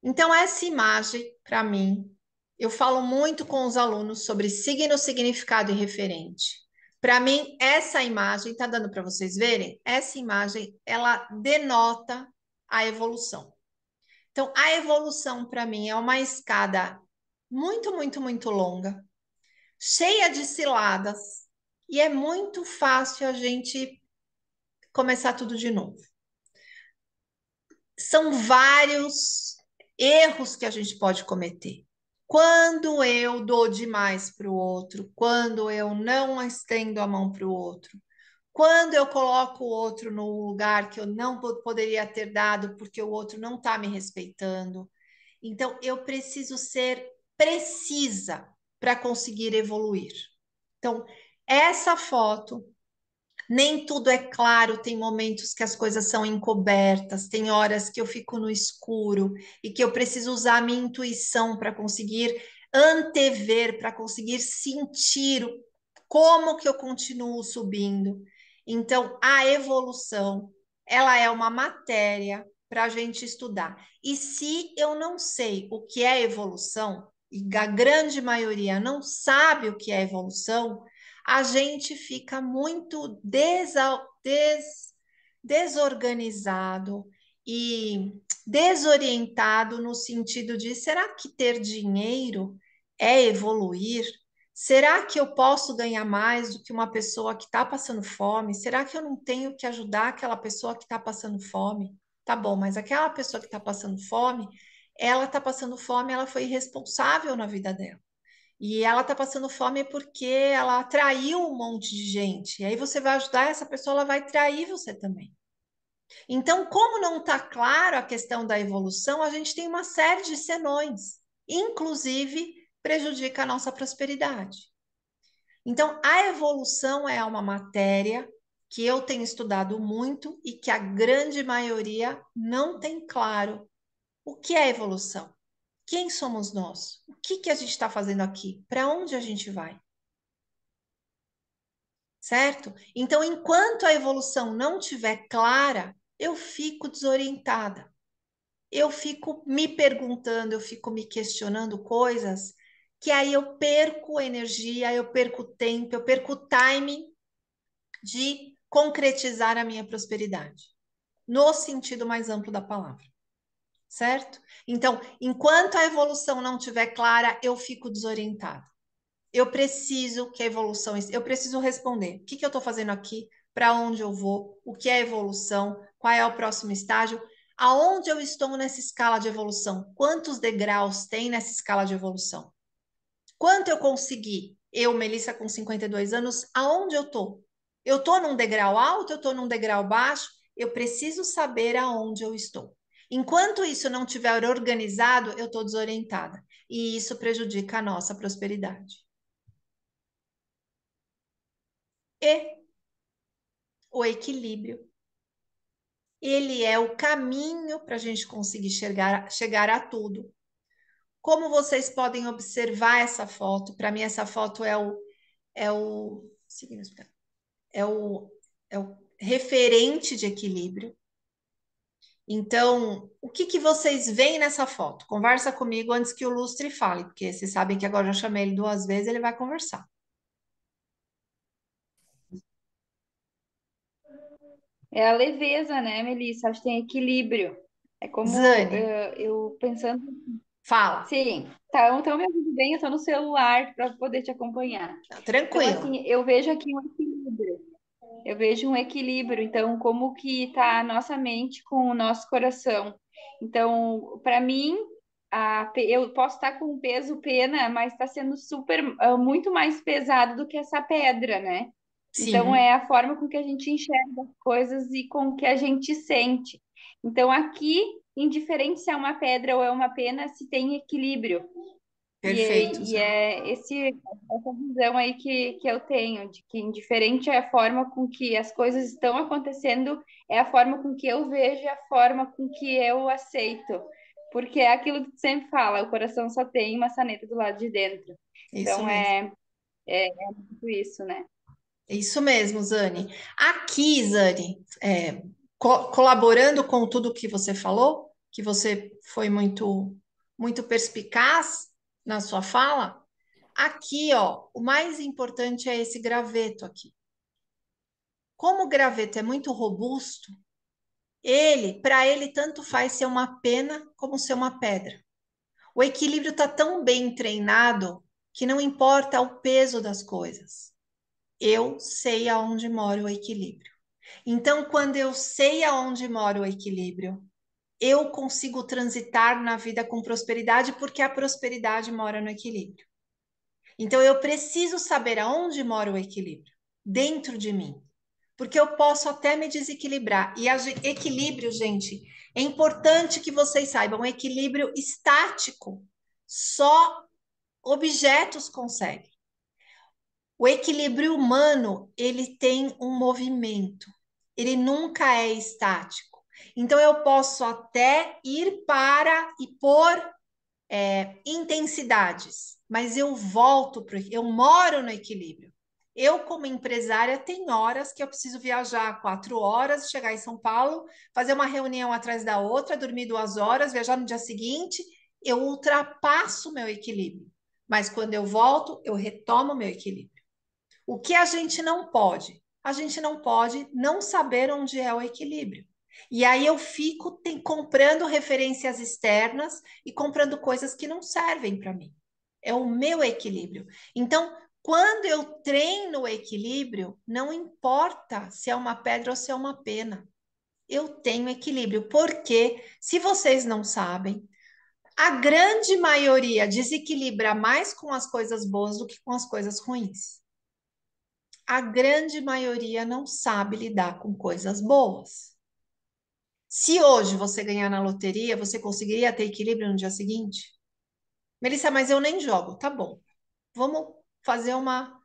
Speaker 1: Então, essa imagem, para mim, eu falo muito com os alunos sobre signo, significado e referente. Para mim, essa imagem, tá dando para vocês verem? Essa imagem, ela denota a evolução. Então, a evolução, para mim, é uma escada muito, muito, muito longa, cheia de ciladas, e é muito fácil a gente começar tudo de novo. São vários erros que a gente pode cometer. Quando eu dou demais para o outro, quando eu não estendo a mão para o outro, quando eu coloco o outro no lugar que eu não poderia ter dado porque o outro não está me respeitando. Então, eu preciso ser precisa para conseguir evoluir. Então, essa foto, nem tudo é claro, tem momentos que as coisas são encobertas, tem horas que eu fico no escuro e que eu preciso usar a minha intuição para conseguir antever, para conseguir sentir como que eu continuo subindo. Então, a evolução, ela é uma matéria para a gente estudar. E se eu não sei o que é evolução, e a grande maioria não sabe o que é evolução, a gente fica muito desorganizado e desorientado no sentido de: será que ter dinheiro é evoluir? Será que eu posso ganhar mais do que uma pessoa que está passando fome? Será que eu não tenho que ajudar aquela pessoa que está passando fome? Tá bom, mas aquela pessoa que está passando fome, ela está passando fome, ela foi irresponsável na vida dela. E ela está passando fome porque ela atraiu um monte de gente. E aí você vai ajudar essa pessoa, ela vai trair você também. Então, como não está claro a questão da evolução, a gente tem uma série de senões, inclusive prejudica a nossa prosperidade. Então, a evolução é uma matéria que eu tenho estudado muito e que a grande maioria não tem claro o que é evolução. Quem somos nós? O que que a gente está fazendo aqui? Para onde a gente vai? Certo? Então, enquanto a evolução não estiver clara, eu fico desorientada. Eu fico me perguntando, eu fico me questionando coisas que aí eu perco energia, eu perco tempo, eu perco o timing de concretizar a minha prosperidade, no sentido mais amplo da palavra, certo? Então, enquanto a evolução não estiver clara, eu fico desorientada. Eu preciso que a evolução, eu preciso responder. O que que eu estou fazendo aqui? Para onde eu vou? O que é evolução? Qual é o próximo estágio? Aonde eu estou nessa escala de evolução? Quantos degraus tem nessa escala de evolução? Quanto eu consegui? Eu, Melissa, com 52 anos, aonde eu estou? Eu estou num degrau alto? Eu estou num degrau baixo? Eu preciso saber aonde eu estou. Enquanto isso não estiver organizado, eu estou desorientada. E isso prejudica a nossa prosperidade. E o equilíbrio, ele é o caminho para a gente conseguir chegar a tudo. Como vocês podem observar essa foto, para mim essa foto é o, é o, é o referente de equilíbrio. Então, o que que vocês veem nessa foto? Conversa comigo antes que o Lustre fale, porque vocês sabem que agora eu já chamei ele 2 vezes, ele vai conversar.
Speaker 3: É a leveza, né, Melissa? Acho que tem equilíbrio. É como
Speaker 1: Zane,
Speaker 3: eu pensando.
Speaker 1: fala.
Speaker 3: Sim, tá, então me ajude bem, eu tô no celular para poder te acompanhar.
Speaker 1: Tá,
Speaker 3: Então,
Speaker 1: tranquilo.
Speaker 3: assim, eu vejo aqui um equilíbrio. Eu vejo um equilíbrio. Então, como que tá a nossa mente com o nosso coração? Então, para mim, eu posso estar com um peso pena, mas está sendo muito mais pesado do que essa pedra, né? Então,
Speaker 1: Sim,
Speaker 3: é a forma com que a gente enxerga as coisas e com que a gente sente. Então, aqui, indiferente se é uma pedra ou é uma pena, se tem equilíbrio.
Speaker 1: perfeito,
Speaker 3: E
Speaker 1: Zane.
Speaker 3: é essa visão aí que eu tenho, de que indiferente é a forma com que as coisas estão acontecendo, é a forma com que eu vejo e a forma com que eu aceito. Porque é aquilo que tu sempre fala, o coração só tem maçaneta do lado de dentro.
Speaker 1: Isso
Speaker 3: Então
Speaker 1: mesmo.
Speaker 3: é muito isso, né?
Speaker 1: Isso mesmo, Zane. Aqui, Zane, colaborando com tudo que você falou, que você foi muito perspicaz na sua fala, aqui, ó, o mais importante é esse graveto aqui. Como o graveto é muito robusto, para ele, tanto faz ser uma pena como ser uma pedra. O equilíbrio está tão bem treinado que não importa o peso das coisas. Eu sei aonde mora o equilíbrio. Então, quando eu sei aonde mora o equilíbrio, eu consigo transitar na vida com prosperidade, porque a prosperidade mora no equilíbrio. Então, eu preciso saber aonde mora o equilíbrio, dentro de mim, porque eu posso até me desequilibrar. E equilíbrio, gente, é importante que vocês saibam, equilíbrio estático só objetos conseguem. O equilíbrio humano, ele tem um movimento, ele nunca é estático. Então, eu posso até ir para e por intensidades, mas eu volto para eu moro no equilíbrio. Eu, como empresária, tem horas que eu preciso viajar 4 horas, chegar em São Paulo, fazer uma reunião atrás da outra, dormir 2 horas, viajar no dia seguinte, eu ultrapasso o meu equilíbrio. Mas quando eu volto, eu retomo o meu equilíbrio. O que a gente não pode? A gente não pode não saber onde é o equilíbrio. E aí eu fico comprando referências externas e comprando coisas que não servem para mim. É o meu equilíbrio. Então, quando eu treino o equilíbrio, não importa se é uma pedra ou se é uma pena. Eu tenho equilíbrio, porque se vocês não sabem, a grande maioria desequilibra mais com as coisas boas do que com as coisas ruins. A grande maioria não sabe lidar com coisas boas. Se hoje você ganhar na loteria, você conseguiria ter equilíbrio no dia seguinte? Melissa, mas eu nem jogo. Tá bom. Vamos fazer uma.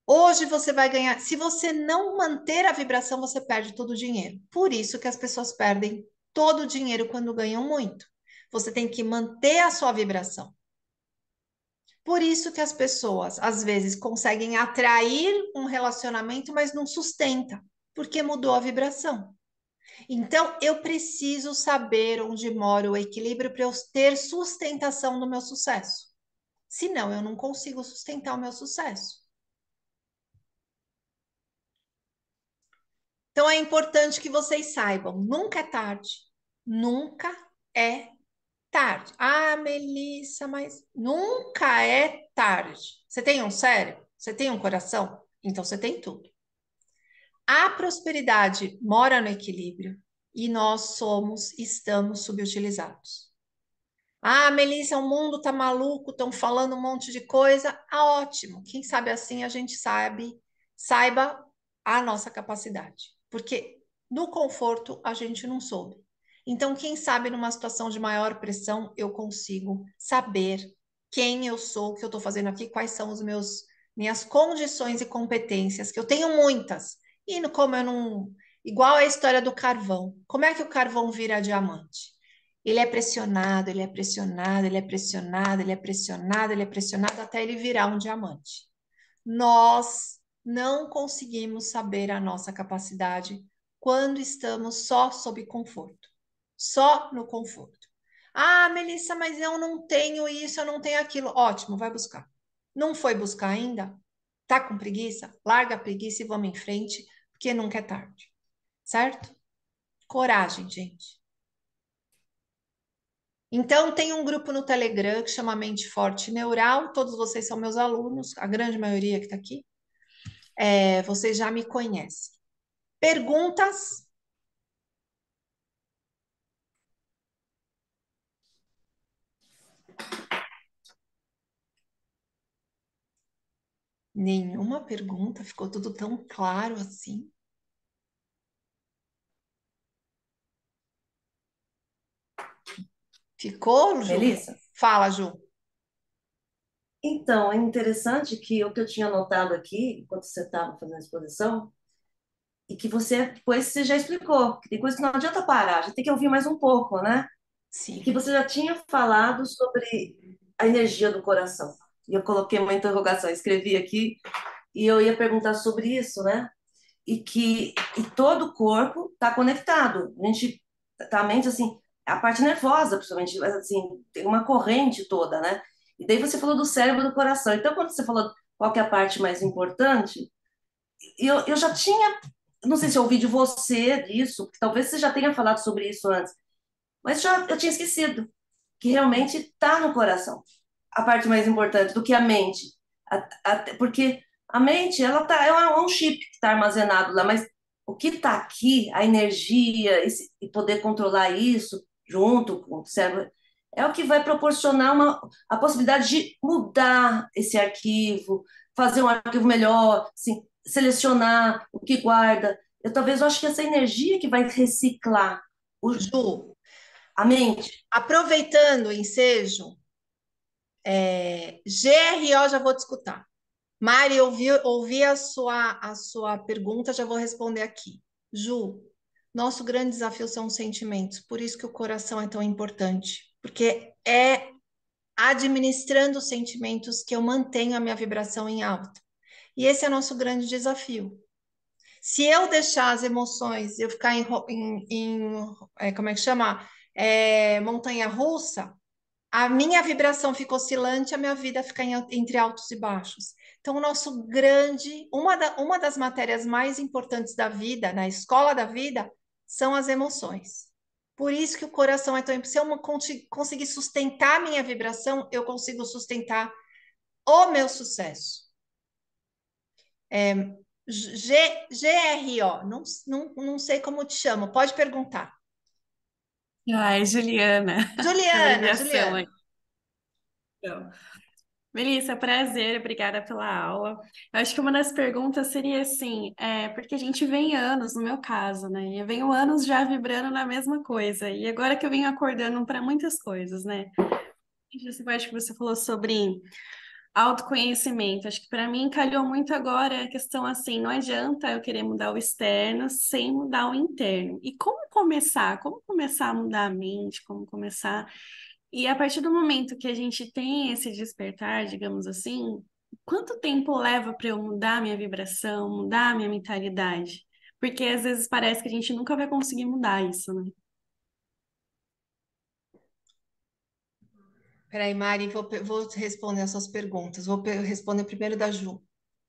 Speaker 1: Hoje você vai ganhar. Se você não manter a vibração, você perde todo o dinheiro. Por isso que as pessoas perdem todo o dinheiro quando ganham muito. Você tem que manter a sua vibração. Por isso que as pessoas, às vezes, conseguem atrair um relacionamento, mas não sustenta, porque mudou a vibração. Então, eu preciso saber onde mora o equilíbrio para eu ter sustentação no meu sucesso. Senão, eu não consigo sustentar o meu sucesso. Então, é importante que vocês saibam: nunca é tarde. Nunca é tarde. Ah, Melissa, mas nunca é tarde. Você tem um cérebro? Você tem um coração? Então, você tem tudo. A prosperidade mora no equilíbrio e nós estamos subutilizados. Ah, Melissa, o mundo tá maluco, estão falando um monte de coisa. Ah, ótimo. Quem sabe assim a gente saiba a nossa capacidade. Porque no conforto a gente não soube. Então, quem sabe numa situação de maior pressão, eu consigo saber quem eu sou, o que eu estou fazendo aqui, quais são os minhas condições e competências, que eu tenho muitas. E como eu não. Igual a história do carvão. Como é que o carvão vira diamante? Ele é pressionado, ele é pressionado, ele é pressionado, ele é pressionado, ele é pressionado até ele virar um diamante. Nós não conseguimos saber a nossa capacidade quando estamos só sob conforto, só no conforto. Ah, Melissa, mas eu não tenho isso, eu não tenho aquilo. Ótimo, vai buscar. Não foi buscar ainda? Tá com preguiça? Larga a preguiça e vamos em frente, porque nunca é tarde, certo? Coragem, gente. Então, tem um grupo no Telegram que chama Mente Forte Neural. Todos vocês são meus alunos, a grande maioria que está aqui. Vocês já me conhecem. Perguntas? Nenhuma pergunta, ficou tudo tão claro assim. Ficou, Ju?
Speaker 4: Melissa?
Speaker 1: Fala, Ju.
Speaker 4: Então, é interessante que o que eu tinha anotado aqui, enquanto você estava fazendo a exposição, e que depois você já explicou, que tem coisa que não adianta parar, a gente tem que ouvir mais um pouco, né? E que
Speaker 1: Sim.
Speaker 4: você já tinha falado sobre a energia do coração. E eu coloquei uma interrogação, escrevi aqui, e eu ia perguntar sobre isso, né? E todo o corpo está conectado. A gente, tá a mente, assim, a parte nervosa, principalmente, assim, tem uma corrente toda, né? E daí você falou do cérebro e do coração. Então, quando você falou qual que é a parte mais importante, eu já tinha, não sei se eu ouvi de você isso, porque talvez você já tenha falado sobre isso antes, mas eu tinha esquecido que realmente está no coração. A parte mais importante do que a mente. Porque a mente, é um chip que está armazenado lá, mas o que está aqui, a energia, e poder controlar isso junto com o cérebro, é o que vai proporcionar a possibilidade de mudar esse arquivo, fazer um arquivo melhor, assim, selecionar o que guarda. Talvez eu acho que essa energia que vai reciclar
Speaker 1: Ju,
Speaker 4: a mente.
Speaker 1: aproveitando o ensejo, GRO, já vou te escutar. Mari, ouvi a sua pergunta, já vou responder aqui. Ju, nosso grande desafio são os sentimentos, por isso que o coração é tão importante, porque é administrando os sentimentos que eu mantenho a minha vibração em alta. E esse é nosso grande desafio. Se eu deixar as emoções, eu ficar como é que chama? Montanha russa, a minha vibração fica oscilante, a minha vida fica entre altos e baixos. Então, o nosso grande, uma das matérias mais importantes da vida, na escola da vida, são as emoções. Por isso que o coração é tão importante. Se eu conseguir sustentar a minha vibração, eu consigo sustentar o meu sucesso. GRO, não sei como te chamo, pode perguntar.
Speaker 5: Ai, Juliana, a
Speaker 1: Juliana,
Speaker 5: abreviação
Speaker 1: Juliana.
Speaker 5: aí. Então, Melissa, prazer, obrigada pela aula. Eu acho que uma das perguntas seria assim, porque a gente vem anos, no meu caso, né? Eu venho anos já vibrando na mesma coisa, e agora que eu venho acordando para muitas coisas, né? Essa parte que você falou sobre autoconhecimento, acho que para mim calhou muito agora a questão assim, não adianta eu querer mudar o externo sem mudar o interno. E como começar? Como começar a mudar a mente? Como começar? E a partir do momento que a gente tem esse despertar, digamos assim, quanto tempo leva para eu mudar minha vibração, mudar minha mentalidade? Porque às vezes parece que a gente nunca vai conseguir mudar isso, né?
Speaker 1: Peraí, Mari, vou responder as suas perguntas. Vou responder primeiro da Ju.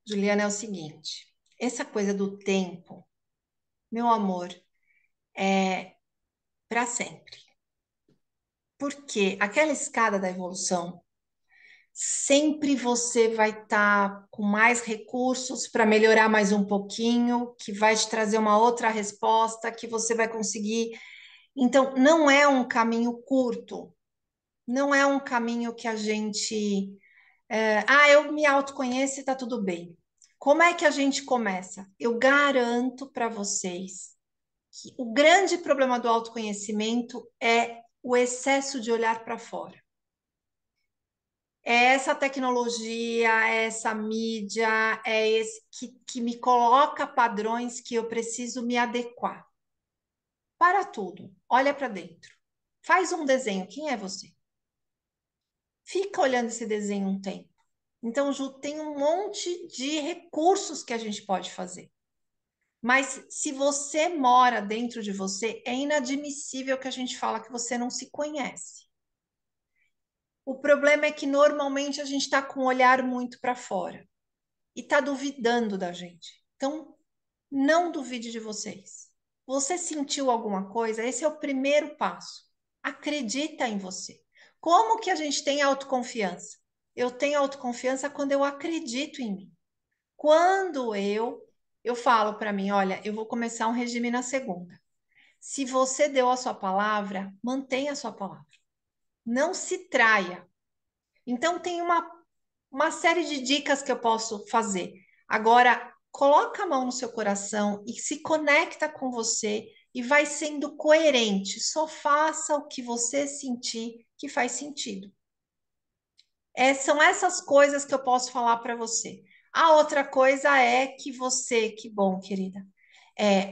Speaker 1: Juliana, é o seguinte: essa coisa do tempo, meu amor, é para sempre. Porque aquela escada da evolução, sempre você vai estar com mais recursos para melhorar mais um pouquinho, que vai te trazer uma outra resposta, que você vai conseguir. Então, não é um caminho curto, não é um caminho que a gente. Eu me autoconheço e está tudo bem. Como é que a gente começa? Eu garanto para vocês que o grande problema do autoconhecimento é o excesso de olhar para fora. É essa tecnologia, é essa mídia, é esse que me coloca padrões que eu preciso me adequar. Para tudo, olha para dentro. Faz um desenho, quem é você? Fica olhando esse desenho um tempo. Então, Ju, tem um monte de recursos que a gente pode fazer. Mas se você mora dentro de você, é inadmissível que a gente fala que você não se conhece. O problema é que normalmente a gente está com o olhar muito para fora e está duvidando da gente. Então, não duvide de vocês. Você sentiu alguma coisa? Esse é o primeiro passo. Acredita em você. Como que a gente tem autoconfiança? Eu tenho autoconfiança quando eu acredito em mim. Quando eu falo para mim, olha, eu vou começar um regime na segunda. Se você deu a sua palavra, mantenha a sua palavra. Não se traia. Então tem uma série de dicas que eu posso fazer. Agora, coloca a mão no seu coração e se conecta com você e vai sendo coerente. Só faça o que você sentir que faz sentido. São essas coisas que eu posso falar para você. A outra coisa é que bom, querida.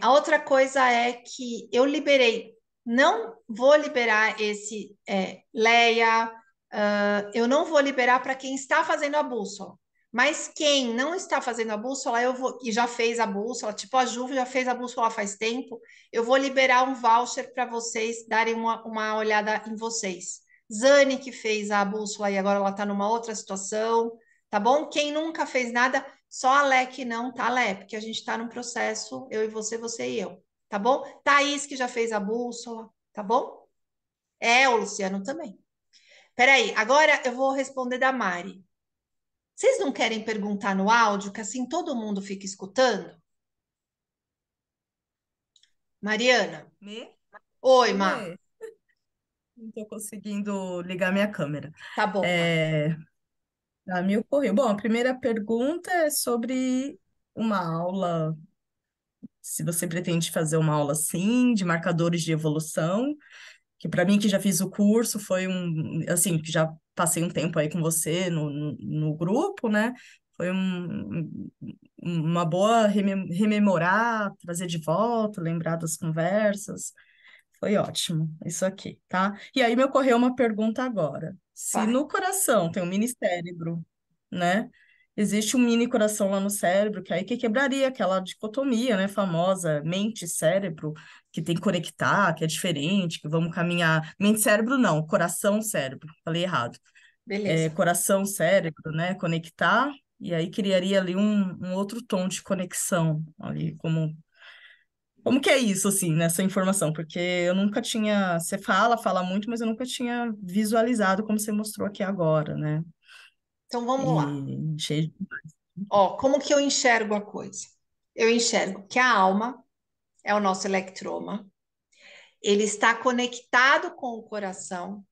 Speaker 1: A outra coisa é que eu liberei, não vou liberar esse Leia, eu não vou liberar para quem está fazendo a bússola. Mas quem não está fazendo a bússola, eu vou, e já fez a bússola, tipo a Ju já fez a bússola faz tempo, eu vou liberar um voucher para vocês darem uma olhada em vocês. Zane, que fez a bússola e agora ela está numa outra situação, tá bom? Quem nunca fez nada, só a Lé que não, tá, Lé? Porque a gente está num processo, eu e você e eu, tá bom? Thaís, que já fez a bússola, tá bom? O Luciano também. Peraí, agora eu vou responder da Mari. Vocês não querem perguntar no áudio, que assim todo mundo fica escutando? Mariana?
Speaker 6: Me?
Speaker 1: Oi, Má.
Speaker 6: Oi, não estou conseguindo ligar minha câmera.
Speaker 1: Tá bom, Má.
Speaker 6: É, me ocorreu. Bom, a primeira pergunta é sobre uma aula, se você pretende fazer uma aula assim, de marcadores de evolução, que para mim que já fiz o curso foi assim, que já passei um tempo aí com você no grupo, né? Foi uma boa rememorar, trazer de volta, lembrar das conversas. Foi ótimo, isso aqui, tá? E aí me ocorreu uma pergunta agora. Se
Speaker 1: Vai.
Speaker 6: no coração tem um mini cérebro, né? Existe um mini coração lá no cérebro, que aí que quebraria aquela dicotomia, né, famosa, mente-cérebro, que tem que conectar, que é diferente, que vamos caminhar. Mente-cérebro não, coração-cérebro, falei errado.
Speaker 1: Beleza.
Speaker 6: Coração-cérebro, né, conectar, e aí criaria ali um outro tom de conexão, ali como que é isso, assim, nessa informação? Porque eu nunca tinha. Você fala muito, mas eu nunca tinha visualizado como você mostrou aqui agora, né?
Speaker 1: Então vamos lá.
Speaker 6: E achei.
Speaker 1: Ó, como que eu enxergo a coisa? Eu enxergo que a alma é o nosso electroma, ele está conectado com o coração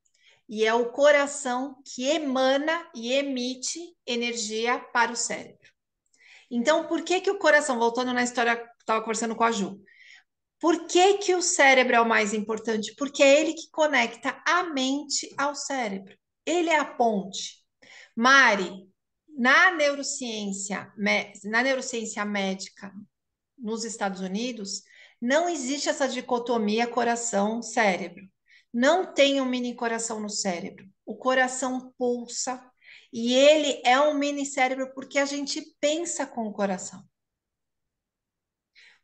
Speaker 1: e é o coração que emana e emite energia para o cérebro. Então, por que que o coração, voltando na história que eu estava conversando com a Ju, por que que o cérebro é o mais importante? Porque é ele que conecta a mente ao cérebro. Ele é a ponte. Mari, na neurociência médica nos Estados Unidos, não existe essa dicotomia coração-cérebro. Não tem um mini coração no cérebro. O coração pulsa e ele é um mini cérebro porque a gente pensa com o coração.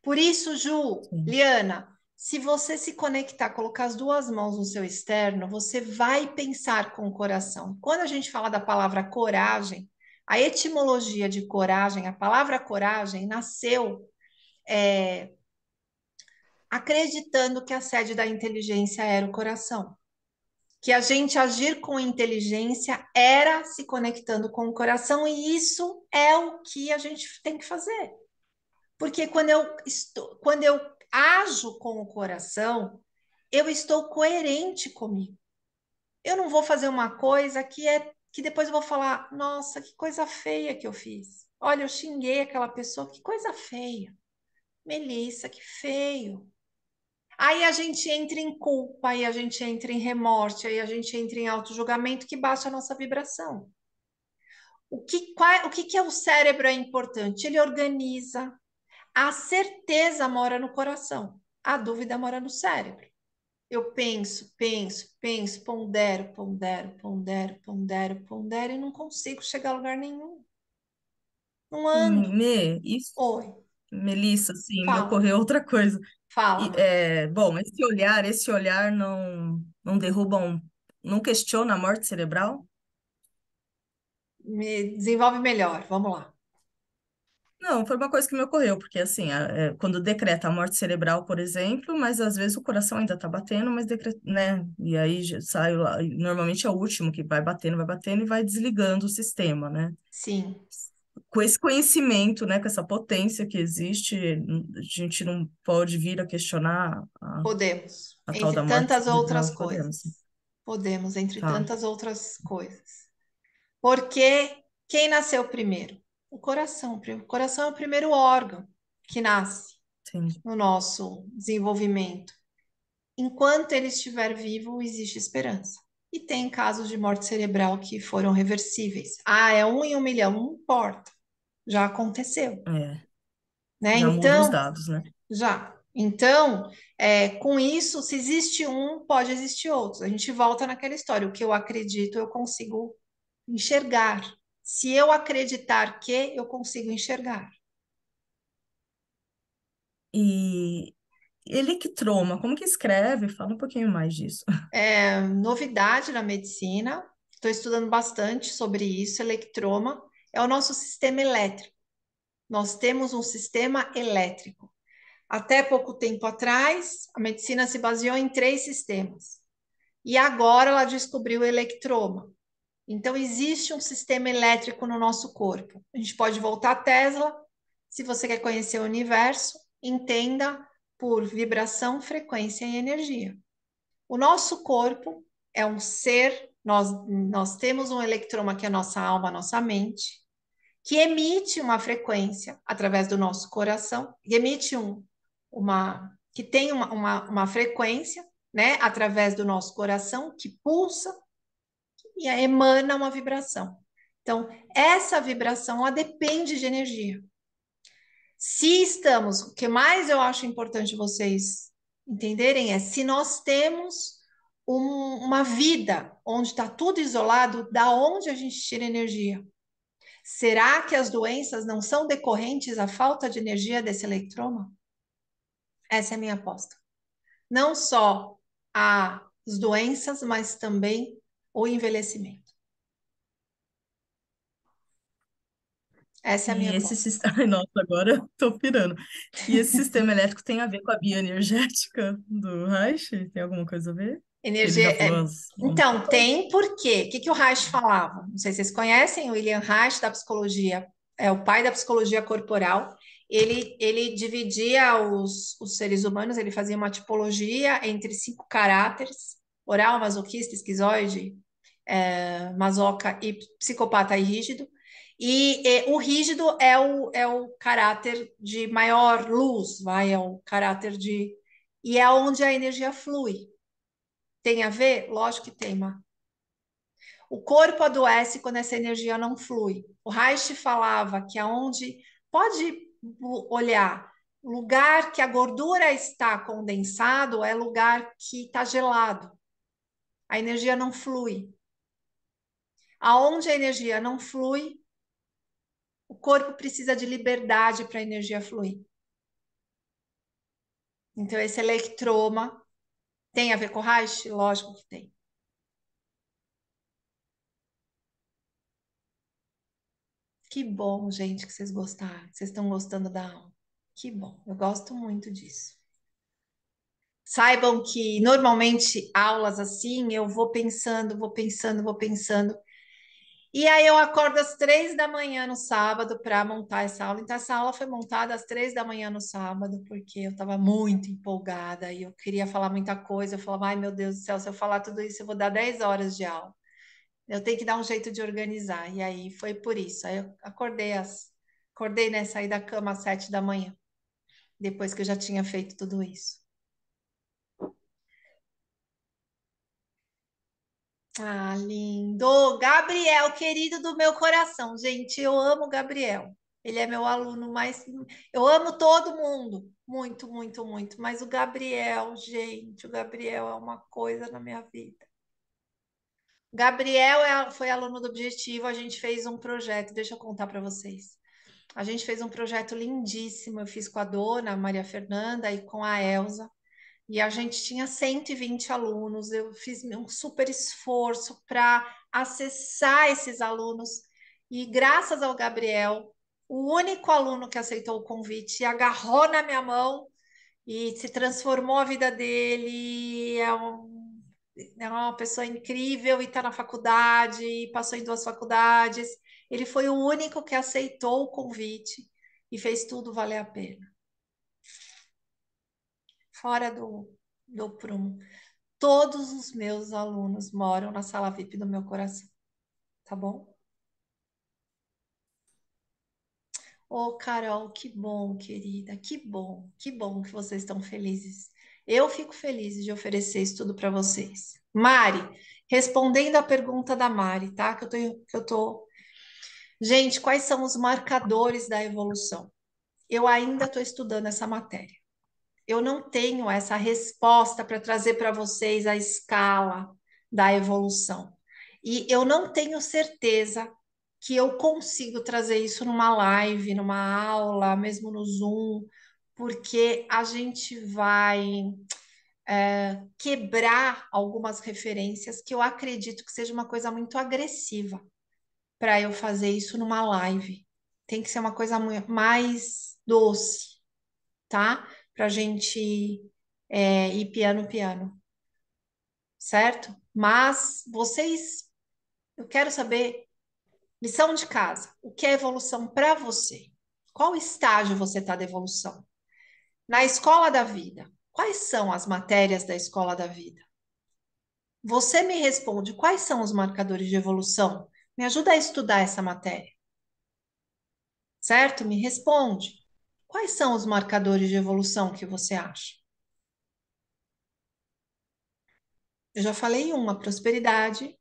Speaker 1: Por isso, Ju,
Speaker 6: Sim.
Speaker 1: Liana, se você se conectar, colocar as duas mãos no seu externo, você vai pensar com o coração. Quando a gente fala da palavra coragem, a etimologia de coragem, a palavra coragem nasceu acreditando que a sede da inteligência era o coração. Que a gente agir com inteligência era se conectando com o coração, e isso é o que a gente tem que fazer. Porque quando eu ajo com o coração, eu estou coerente comigo. Eu não vou fazer uma coisa que depois eu vou falar, nossa, que coisa feia que eu fiz. Olha, eu xinguei aquela pessoa, que coisa feia. Melissa, que feio. Aí a gente entra em culpa, aí a gente entra em remorso, aí a gente entra em auto-julgamento que baixa a nossa vibração. O que é o cérebro é importante? Ele organiza. A certeza mora no coração, a dúvida mora no cérebro. Eu penso, pondero e não consigo chegar a lugar nenhum. Não ando.
Speaker 6: Isso,
Speaker 1: Oi,
Speaker 6: Melissa, assim, me
Speaker 1: fala,
Speaker 6: ocorreu outra coisa.
Speaker 1: fala, Mari.
Speaker 6: Bom, esse olhar não derruba não questiona a morte cerebral?
Speaker 1: Me desenvolve melhor, vamos lá.
Speaker 6: Não, foi uma coisa que me ocorreu, porque assim, quando decreta a morte cerebral, por exemplo, mas às vezes o coração ainda tá batendo, mas né? E aí sai lá, e normalmente é o último que vai batendo e vai desligando o sistema, né?
Speaker 1: Sim,
Speaker 6: Com esse conhecimento, né, com essa potência que existe, a gente não pode vir a questionar
Speaker 1: podemos,
Speaker 6: a tal
Speaker 1: entre
Speaker 6: da morte
Speaker 1: tantas outras
Speaker 6: cerebral, podemos.
Speaker 1: coisas. Podemos, entre
Speaker 6: Tá,
Speaker 1: tantas outras coisas. Porque quem nasceu primeiro? O coração. O coração é o primeiro órgão que nasce
Speaker 6: sim.
Speaker 1: no nosso desenvolvimento. Enquanto ele estiver vivo, existe esperança. E tem casos de morte cerebral que foram reversíveis. Ah, é 1 em 1 milhão, não importa. Já aconteceu,
Speaker 6: É,
Speaker 1: né?
Speaker 6: já muda os
Speaker 1: Então,
Speaker 6: dados, né?
Speaker 1: já. Então, com isso, se existe um, pode existir outros. A gente volta naquela história. O que eu acredito, eu consigo enxergar. Se eu acreditar que, eu consigo enxergar.
Speaker 6: E electroma, como que escreve? Fala um pouquinho mais disso.
Speaker 1: Novidade na medicina, estou estudando bastante sobre isso. Electroma é o nosso sistema elétrico. Nós temos um sistema elétrico. Até pouco tempo atrás, a medicina se baseou em 3 sistemas. E agora ela descobriu o electroma. Então, existe um sistema elétrico no nosso corpo. A gente pode voltar a Tesla. Se você quer conhecer o universo, entenda por vibração, frequência e energia. O nosso corpo é um ser, nós temos um eletroma que é a nossa alma, a nossa mente, que emite uma frequência através do nosso coração, que emite que tem uma frequência, né, através do nosso coração, que pulsa, e emana uma vibração. Então, essa vibração, ela depende de energia. Se estamos, o que mais eu acho importante vocês entenderem é se nós temos uma vida onde está tudo isolado, da onde a gente tira energia? Será que as doenças não são decorrentes da falta de energia desse eletroma? Essa é a minha aposta. Não só as doenças, mas também o envelhecimento. Essa é a minha
Speaker 6: E esse
Speaker 1: aposta.
Speaker 6: sistema, ai, nossa, agora eu tô pirando. E esse sistema elétrico tem a ver com a bioenergética do Reich? Tem alguma coisa a ver? Ele
Speaker 1: Energia.
Speaker 6: já falou as.
Speaker 1: Então, tem por quê? O que o Reich falava? Não sei se vocês conhecem o William Reich da psicologia, é o pai da psicologia corporal. Ele dividia os seres humanos, ele fazia uma tipologia entre 5 caráteres: oral, masoquista, esquizoide, masoca e psicopata e rígido. E o rígido é o caráter de maior luz, é o caráter de. E é onde a energia flui. Tem a ver? Lógico que tem, Má. O corpo adoece quando essa energia não flui. O Reich falava que aonde pode olhar, lugar que a gordura está condensado é lugar que está gelado. A energia não flui. Aonde a energia não flui, o corpo precisa de liberdade para a energia fluir. Então, esse electroma tem a ver com o Reich? Lógico que tem. Que bom, gente, que vocês gostaram, que vocês estão gostando da aula. Que bom, eu gosto muito disso. Saibam que normalmente aulas assim eu vou pensando, vou pensando, vou pensando. E aí eu acordo às 3 da manhã no sábado para montar essa aula. Então, essa aula foi montada às 3 da manhã no sábado, porque eu estava muito empolgada e eu queria falar muita coisa. Eu falava, ai meu Deus do céu, se eu falar tudo isso, eu vou dar 10 horas de aula. Eu tenho que dar um jeito de organizar. E aí foi por isso. Aí eu acordei, né? Saí da cama às 7 da manhã, depois que eu já tinha feito tudo isso. Ah, lindo! Gabriel, querido do meu coração. Gente, eu amo o Gabriel. Ele é meu aluno mais. Eu amo todo mundo. Muito, muito, muito. Mas o Gabriel, gente, o Gabriel é uma coisa na minha vida. Gabriel foi aluno do Objetivo, a gente fez um projeto, deixa eu contar para vocês. A gente fez um projeto lindíssimo, eu fiz com a dona Maria Fernanda e com a Elsa, e a gente tinha 120 alunos. Eu fiz um super esforço para acessar esses alunos, e graças ao Gabriel, o único aluno que aceitou o convite, agarrou na minha mão e se transformou a vida dele. É uma pessoa incrível e está na faculdade, e passou em 2 faculdades. Ele foi o único que aceitou o convite e fez tudo valer a pena. Fora do prumo. Todos os meus alunos moram na sala VIP do meu coração, tá bom? Ô, Carol, que bom, querida, que bom que vocês estão felizes. Eu fico feliz de oferecer isso tudo para vocês. Mari, respondendo a pergunta da Mari, tá? Que eu tô. Gente, quais são os marcadores da evolução? Eu ainda estou estudando essa matéria. Eu não tenho essa resposta para trazer para vocês a escala da evolução. E eu não tenho certeza que eu consigo trazer isso numa live, numa aula, mesmo no Zoom, porque a gente vai quebrar algumas referências que eu acredito que seja uma coisa muito agressiva para eu fazer isso numa live. Tem que ser uma coisa mais doce, tá? Para a gente ir piano, piano, certo? Mas vocês, eu quero saber, lição de casa, o que é evolução para você? Qual estágio você está da evolução? Na escola da vida, quais são as matérias da escola da vida? Você me responde quais são os marcadores de evolução? Me ajuda a estudar essa matéria, certo? Me responde. Quais são os marcadores de evolução que você acha? Eu já falei uma, prosperidade,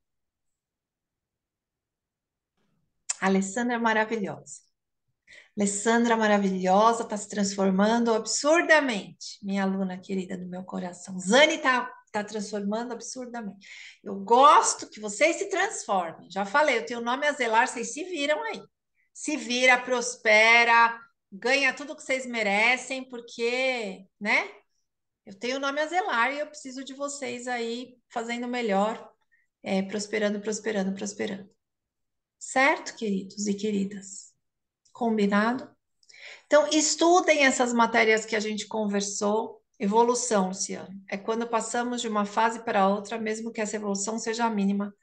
Speaker 1: A Alessandra é maravilhosa. Alessandra maravilhosa, está se transformando absurdamente. Minha aluna querida do meu coração. Zane tá transformando absurdamente. Eu gosto que vocês se transformem. Já falei, eu tenho o nome a zelar, vocês se viram aí. Se vira, prospera, ganha tudo que vocês merecem, porque, né? Eu tenho o nome a zelar e eu preciso de vocês aí fazendo melhor, prosperando, prosperando, prosperando. Certo, queridos e queridas? Combinado? Então, estudem essas matérias que a gente conversou. Evolução, Luciano, é quando passamos de uma fase para outra, mesmo que essa evolução seja mínima.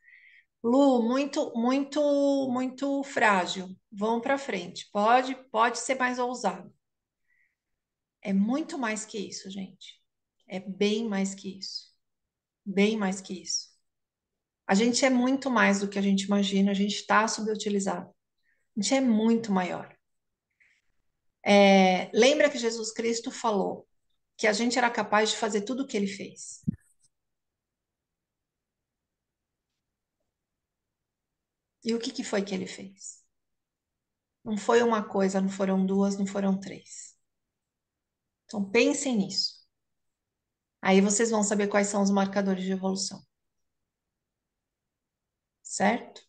Speaker 1: Lu, muito, muito, muito frágil. Vamos para frente. Pode ser mais ousado. É muito mais que isso, gente. É bem mais que isso. Bem mais que isso. A gente é muito mais do que a gente imagina. A gente está subutilizado. A gente é muito maior. Lembra que Jesus Cristo falou que a gente era capaz de fazer tudo o que ele fez. E o que foi que ele fez? Não foi uma coisa, não foram duas, não foram três. Então pensem nisso. Aí vocês vão saber quais são os marcadores de evolução. Certo?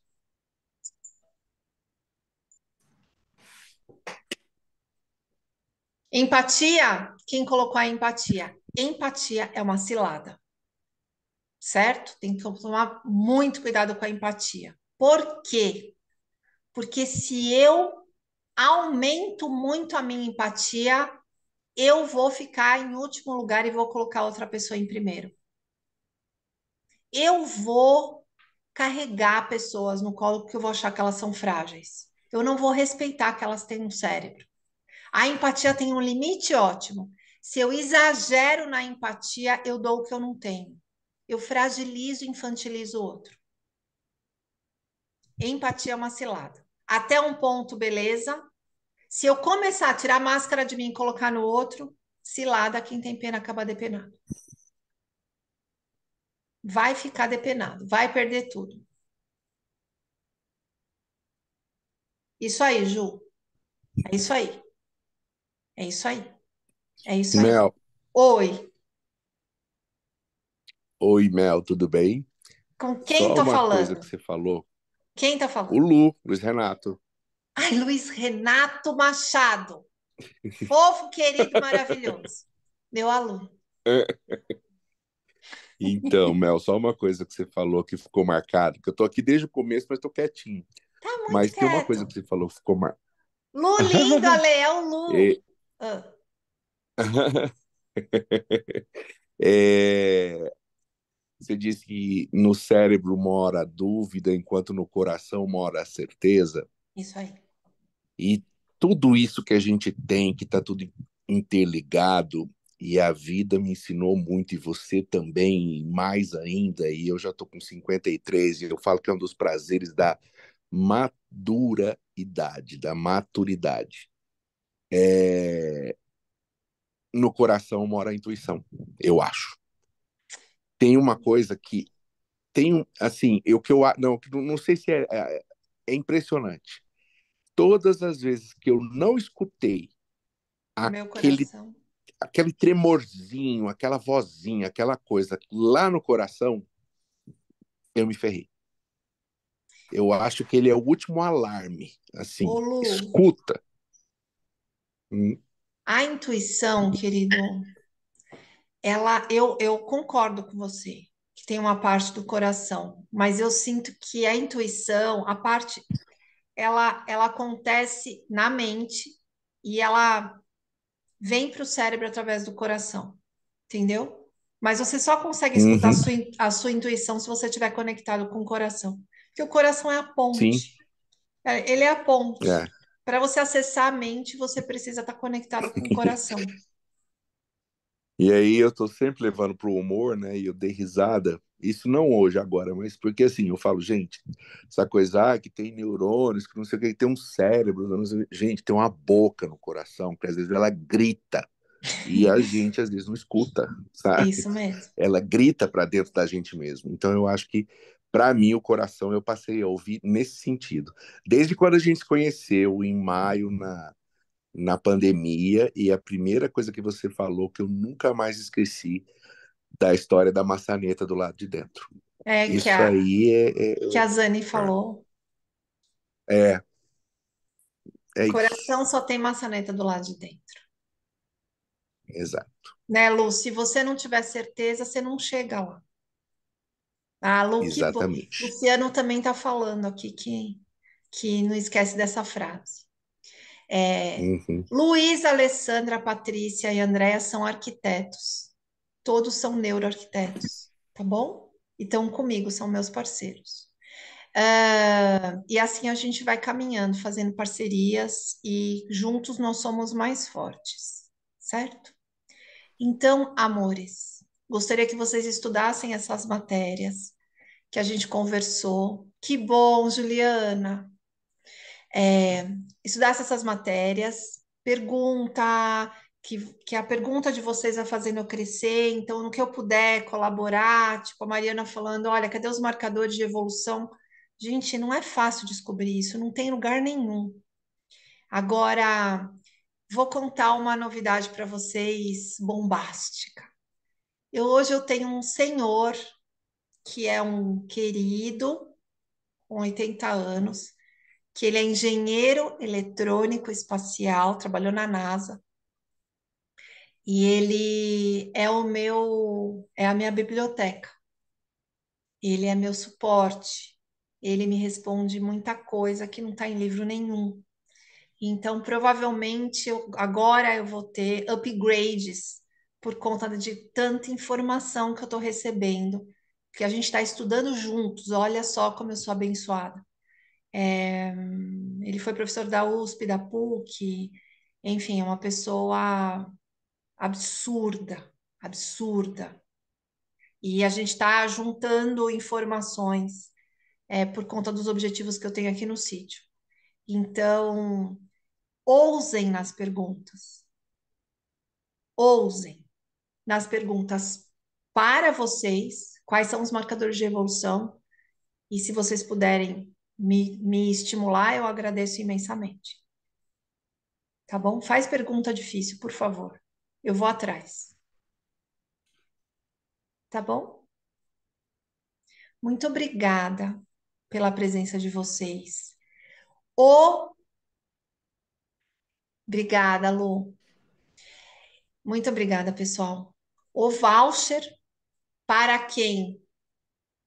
Speaker 1: Empatia, quem colocou a empatia? Empatia é uma cilada. Certo? Tem que tomar muito cuidado com a empatia. Por quê? Porque se eu aumento muito a minha empatia, eu vou ficar em último lugar e vou colocar outra pessoa em primeiro. Eu vou carregar pessoas no colo porque eu vou achar que elas são frágeis. Eu não vou respeitar que elas têm um cérebro. A empatia tem um limite ótimo. Se eu exagero na empatia, eu dou o que eu não tenho. Eu fragilizo e infantilizo o outro. Empatia é uma cilada. Até um ponto, beleza. Se eu começar a tirar a máscara de mim e colocar no outro, cilada, quem tem pena acaba depenado. Vai ficar depenado, vai perder tudo. Isso aí, Ju. É isso aí. É isso aí. É isso aí.
Speaker 7: Mel,
Speaker 1: Oi,
Speaker 7: oi Mel, tudo bem?
Speaker 1: com quem
Speaker 7: Só
Speaker 1: tô
Speaker 7: uma coisa que
Speaker 1: falando?
Speaker 7: você falou.
Speaker 1: Quem tá
Speaker 7: O
Speaker 1: falando?
Speaker 7: Luiz Renato.
Speaker 1: Ai, Luiz Renato Machado. Fofo, querido, maravilhoso. Meu aluno.
Speaker 7: Então, Mel, só uma coisa que você falou que ficou marcado, que eu tô aqui desde o começo, mas tô quietinho.
Speaker 1: Tá muito
Speaker 7: Mas tem uma coisa
Speaker 1: quieto.
Speaker 7: que você falou que ficou marcado.
Speaker 1: Lu lindo, Ale, é o Lu. Ah,
Speaker 7: Você disse que no cérebro mora a dúvida, enquanto no coração mora a certeza.
Speaker 1: isso aí.
Speaker 7: E tudo isso que a gente tem, que está tudo interligado, e a vida me ensinou muito, e você também, mais ainda, e eu já estou com 53, e eu falo que é um dos prazeres da madura-idade, da maturidade. No coração mora a intuição, eu acho. Tem uma coisa que tem, assim, eu que eu não sei se é impressionante. Todas as vezes que eu não escutei
Speaker 1: Meu
Speaker 7: aquele
Speaker 1: coração.
Speaker 7: aquele tremorzinho, aquela vozinha, aquela coisa lá no coração, eu me ferrei. Eu acho que ele é o último alarme, assim,
Speaker 1: Ô, Lu,
Speaker 7: escuta. Hum.
Speaker 1: a intuição, querido, eu concordo com você, que tem uma parte do coração, mas eu sinto que a intuição, a parte, ela acontece na mente e ela vem para o cérebro através do coração, entendeu? Mas você só consegue escutar
Speaker 7: Uhum.
Speaker 1: a sua intuição se você estiver conectado com o coração, porque o coração é a
Speaker 7: Sim,
Speaker 1: ponte, ele é a ponte.
Speaker 7: é.
Speaker 1: Para você acessar a mente, você precisa estar conectado com o coração.
Speaker 7: E aí eu tô sempre levando pro humor, né? E eu dei risada. Isso não hoje, agora, mas porque assim, eu falo, gente, essa coisa que tem neurônios, que não sei o que, que tem um cérebro, não sei, gente, tem uma boca no coração, que às vezes ela grita e a gente às vezes não escuta, sabe?
Speaker 1: Isso mesmo.
Speaker 7: Ela grita para dentro da gente mesmo. Então eu acho que para mim, o coração eu passei a ouvir nesse sentido. Desde quando a gente se conheceu, em maio, na pandemia, e a primeira coisa que você falou que eu nunca mais esqueci da história da maçaneta do lado de dentro.
Speaker 1: É
Speaker 7: Isso aí
Speaker 1: que a Zani falou.
Speaker 7: é, é isso.
Speaker 1: Coração só tem maçaneta do lado de dentro.
Speaker 7: Exato,
Speaker 1: Né, Lu? Se você não tiver certeza, você não chega lá. Ah, Lu, que bom.
Speaker 7: exatamente.
Speaker 1: Luciano também está falando aqui que não esquece dessa frase. É,
Speaker 7: Uhum.
Speaker 1: Luiz, Alessandra, Patrícia e Andréia são arquitetos. Todos são neuroarquitetos, tá bom? E estão comigo, são meus parceiros. E assim a gente vai caminhando, fazendo parcerias e juntos nós somos mais fortes, certo? Então, amores, gostaria que vocês estudassem essas matérias que a gente conversou. Que bom, Juliana. Estudasse essas matérias, pergunta, que a pergunta de vocês vai fazendo eu crescer, então no que eu puder colaborar, tipo a Mariana falando, olha, cadê os marcadores de evolução? Gente, não é fácil descobrir isso, não tem lugar nenhum. Agora, vou contar uma novidade para vocês bombástica. Hoje eu tenho um senhor que é um querido, com 80 anos, que ele é engenheiro eletrônico espacial, trabalhou na NASA, e ele é a minha biblioteca. Ele é meu suporte. Ele me responde muita coisa que não está em livro nenhum. Então, provavelmente, agora eu vou ter upgrades por conta de tanta informação que eu estou recebendo, que a gente está estudando juntos. Olha só como eu sou abençoada. Ele foi professor da USP, da PUC, enfim, é uma pessoa absurda, absurda. E a gente está juntando informações por conta dos objetivos que eu tenho aqui no sítio. Então, ousem nas perguntas. Ousem nas perguntas para vocês, quais são os marcadores de evolução, e se vocês puderem me estimular, eu agradeço imensamente. Tá bom? Faz pergunta difícil, por favor. Eu vou atrás. Tá bom? Muito obrigada pela presença de vocês. Obrigada, Lu. Muito obrigada, pessoal. O voucher para quem?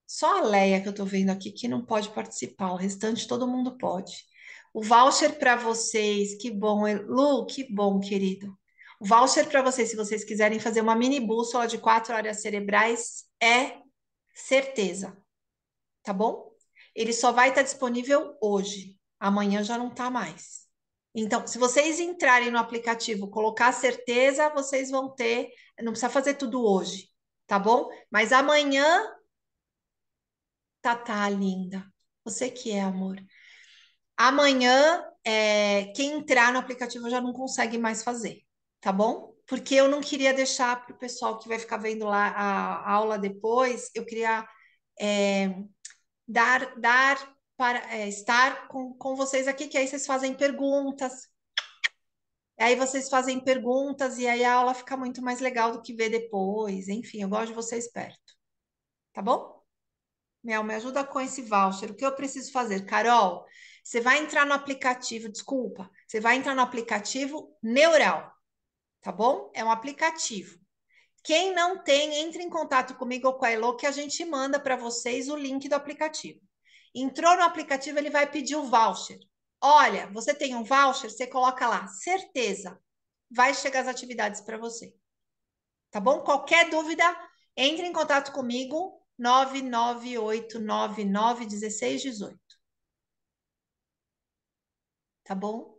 Speaker 1: Só a Leia que eu tô vendo aqui que não pode participar, o restante todo mundo pode. O voucher para vocês, que bom, Lu, que bom, querido. O voucher para vocês, se vocês quiserem fazer uma mini bússola de 4 áreas cerebrais, é certeza, tá bom? Ele só vai estar disponível hoje, amanhã já não tá mais. Então, se vocês entrarem no aplicativo, colocar certeza, vocês vão ter, não precisa fazer tudo hoje, tá bom? Mas amanhã, Tatá, linda, você que é amor. Amanhã, quem entrar no aplicativo já não consegue mais fazer, tá bom? Porque eu não queria deixar para o pessoal que vai ficar vendo lá a aula depois, eu queria é, dar para estar com vocês aqui, que aí vocês fazem perguntas, aí vocês fazem perguntas e aí a aula fica muito mais legal do que ver depois. Enfim, eu gosto de vocês perto, tá bom? Mel, me ajuda com esse voucher. O que eu preciso fazer? Carol, você vai entrar no aplicativo, desculpa, você vai entrar no aplicativo Neural, tá bom? É um aplicativo. Quem não tem, entre em contato comigo ou com a Elo, que a gente manda para vocês o link do aplicativo. Entrou no aplicativo, ele vai pedir o voucher. Olha, você tem um voucher, você coloca lá, certeza, vai chegar as atividades para você. Tá bom? Qualquer dúvida, entre em contato comigo, 998991618. Tá bom?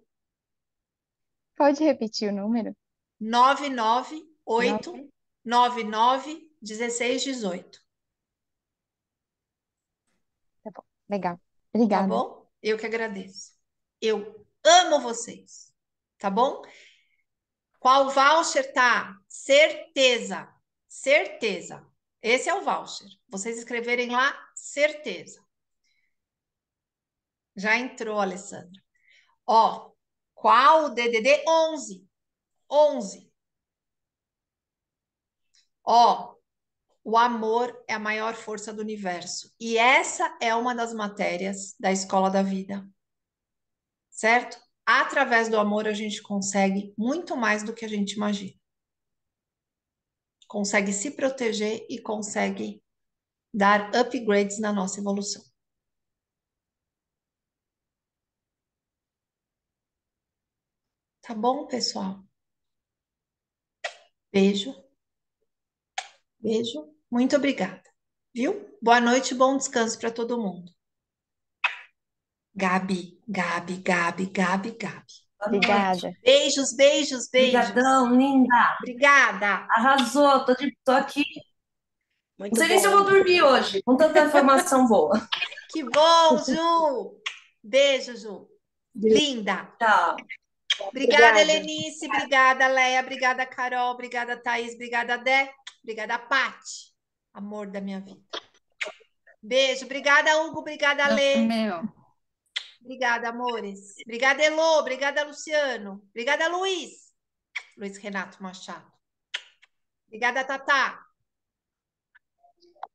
Speaker 3: Pode repetir o número?
Speaker 1: 998991618.
Speaker 3: Tá bom, legal.
Speaker 1: Tá
Speaker 3: Obrigada.
Speaker 1: bom? Eu que agradeço. Eu amo vocês. Tá bom? Qual voucher tá? Certeza. Certeza. Esse é o voucher. Vocês escreverem lá, certeza. Já entrou, Alessandra. Ó, qual o DDD? 11. 11. Ó, o amor é a maior força do universo. E essa é uma das matérias da Escola da Vida. Certo? Através do amor a gente consegue muito mais do que a gente imagina. Consegue se proteger e consegue dar upgrades na nossa evolução. Tá bom, pessoal? Beijo. Beijo. Muito obrigada. Viu? Boa noite, bom descanso para todo mundo. Gabi, Gabi, Gabi, Gabi, Gabi.
Speaker 4: Boa noite.
Speaker 8: Obrigada.
Speaker 1: Beijos, beijos, beijos.
Speaker 4: Obrigadão, linda.
Speaker 1: Obrigada.
Speaker 4: Arrasou. Tô aqui.
Speaker 1: Muito
Speaker 4: Não sei nem se eu vou
Speaker 1: bom.
Speaker 4: dormir hoje, com tanta informação boa.
Speaker 1: Que bom, Ju. Beijo, Ju. Linda.
Speaker 4: Tchau.
Speaker 1: Obrigada,
Speaker 8: Obrigada.
Speaker 1: Helenice. Obrigada, Leia. Obrigada, Carol. Obrigada, Thaís. Obrigada, Dé. Obrigada, Pati. Amor da minha vida. Beijo. Obrigada, Hugo. Obrigada, Lê.
Speaker 3: Meu.
Speaker 1: Obrigada, amores. Obrigada, Elô. Obrigada, Luciano. Obrigada, Luiz. Luiz Renato Machado. Obrigada, Tatá.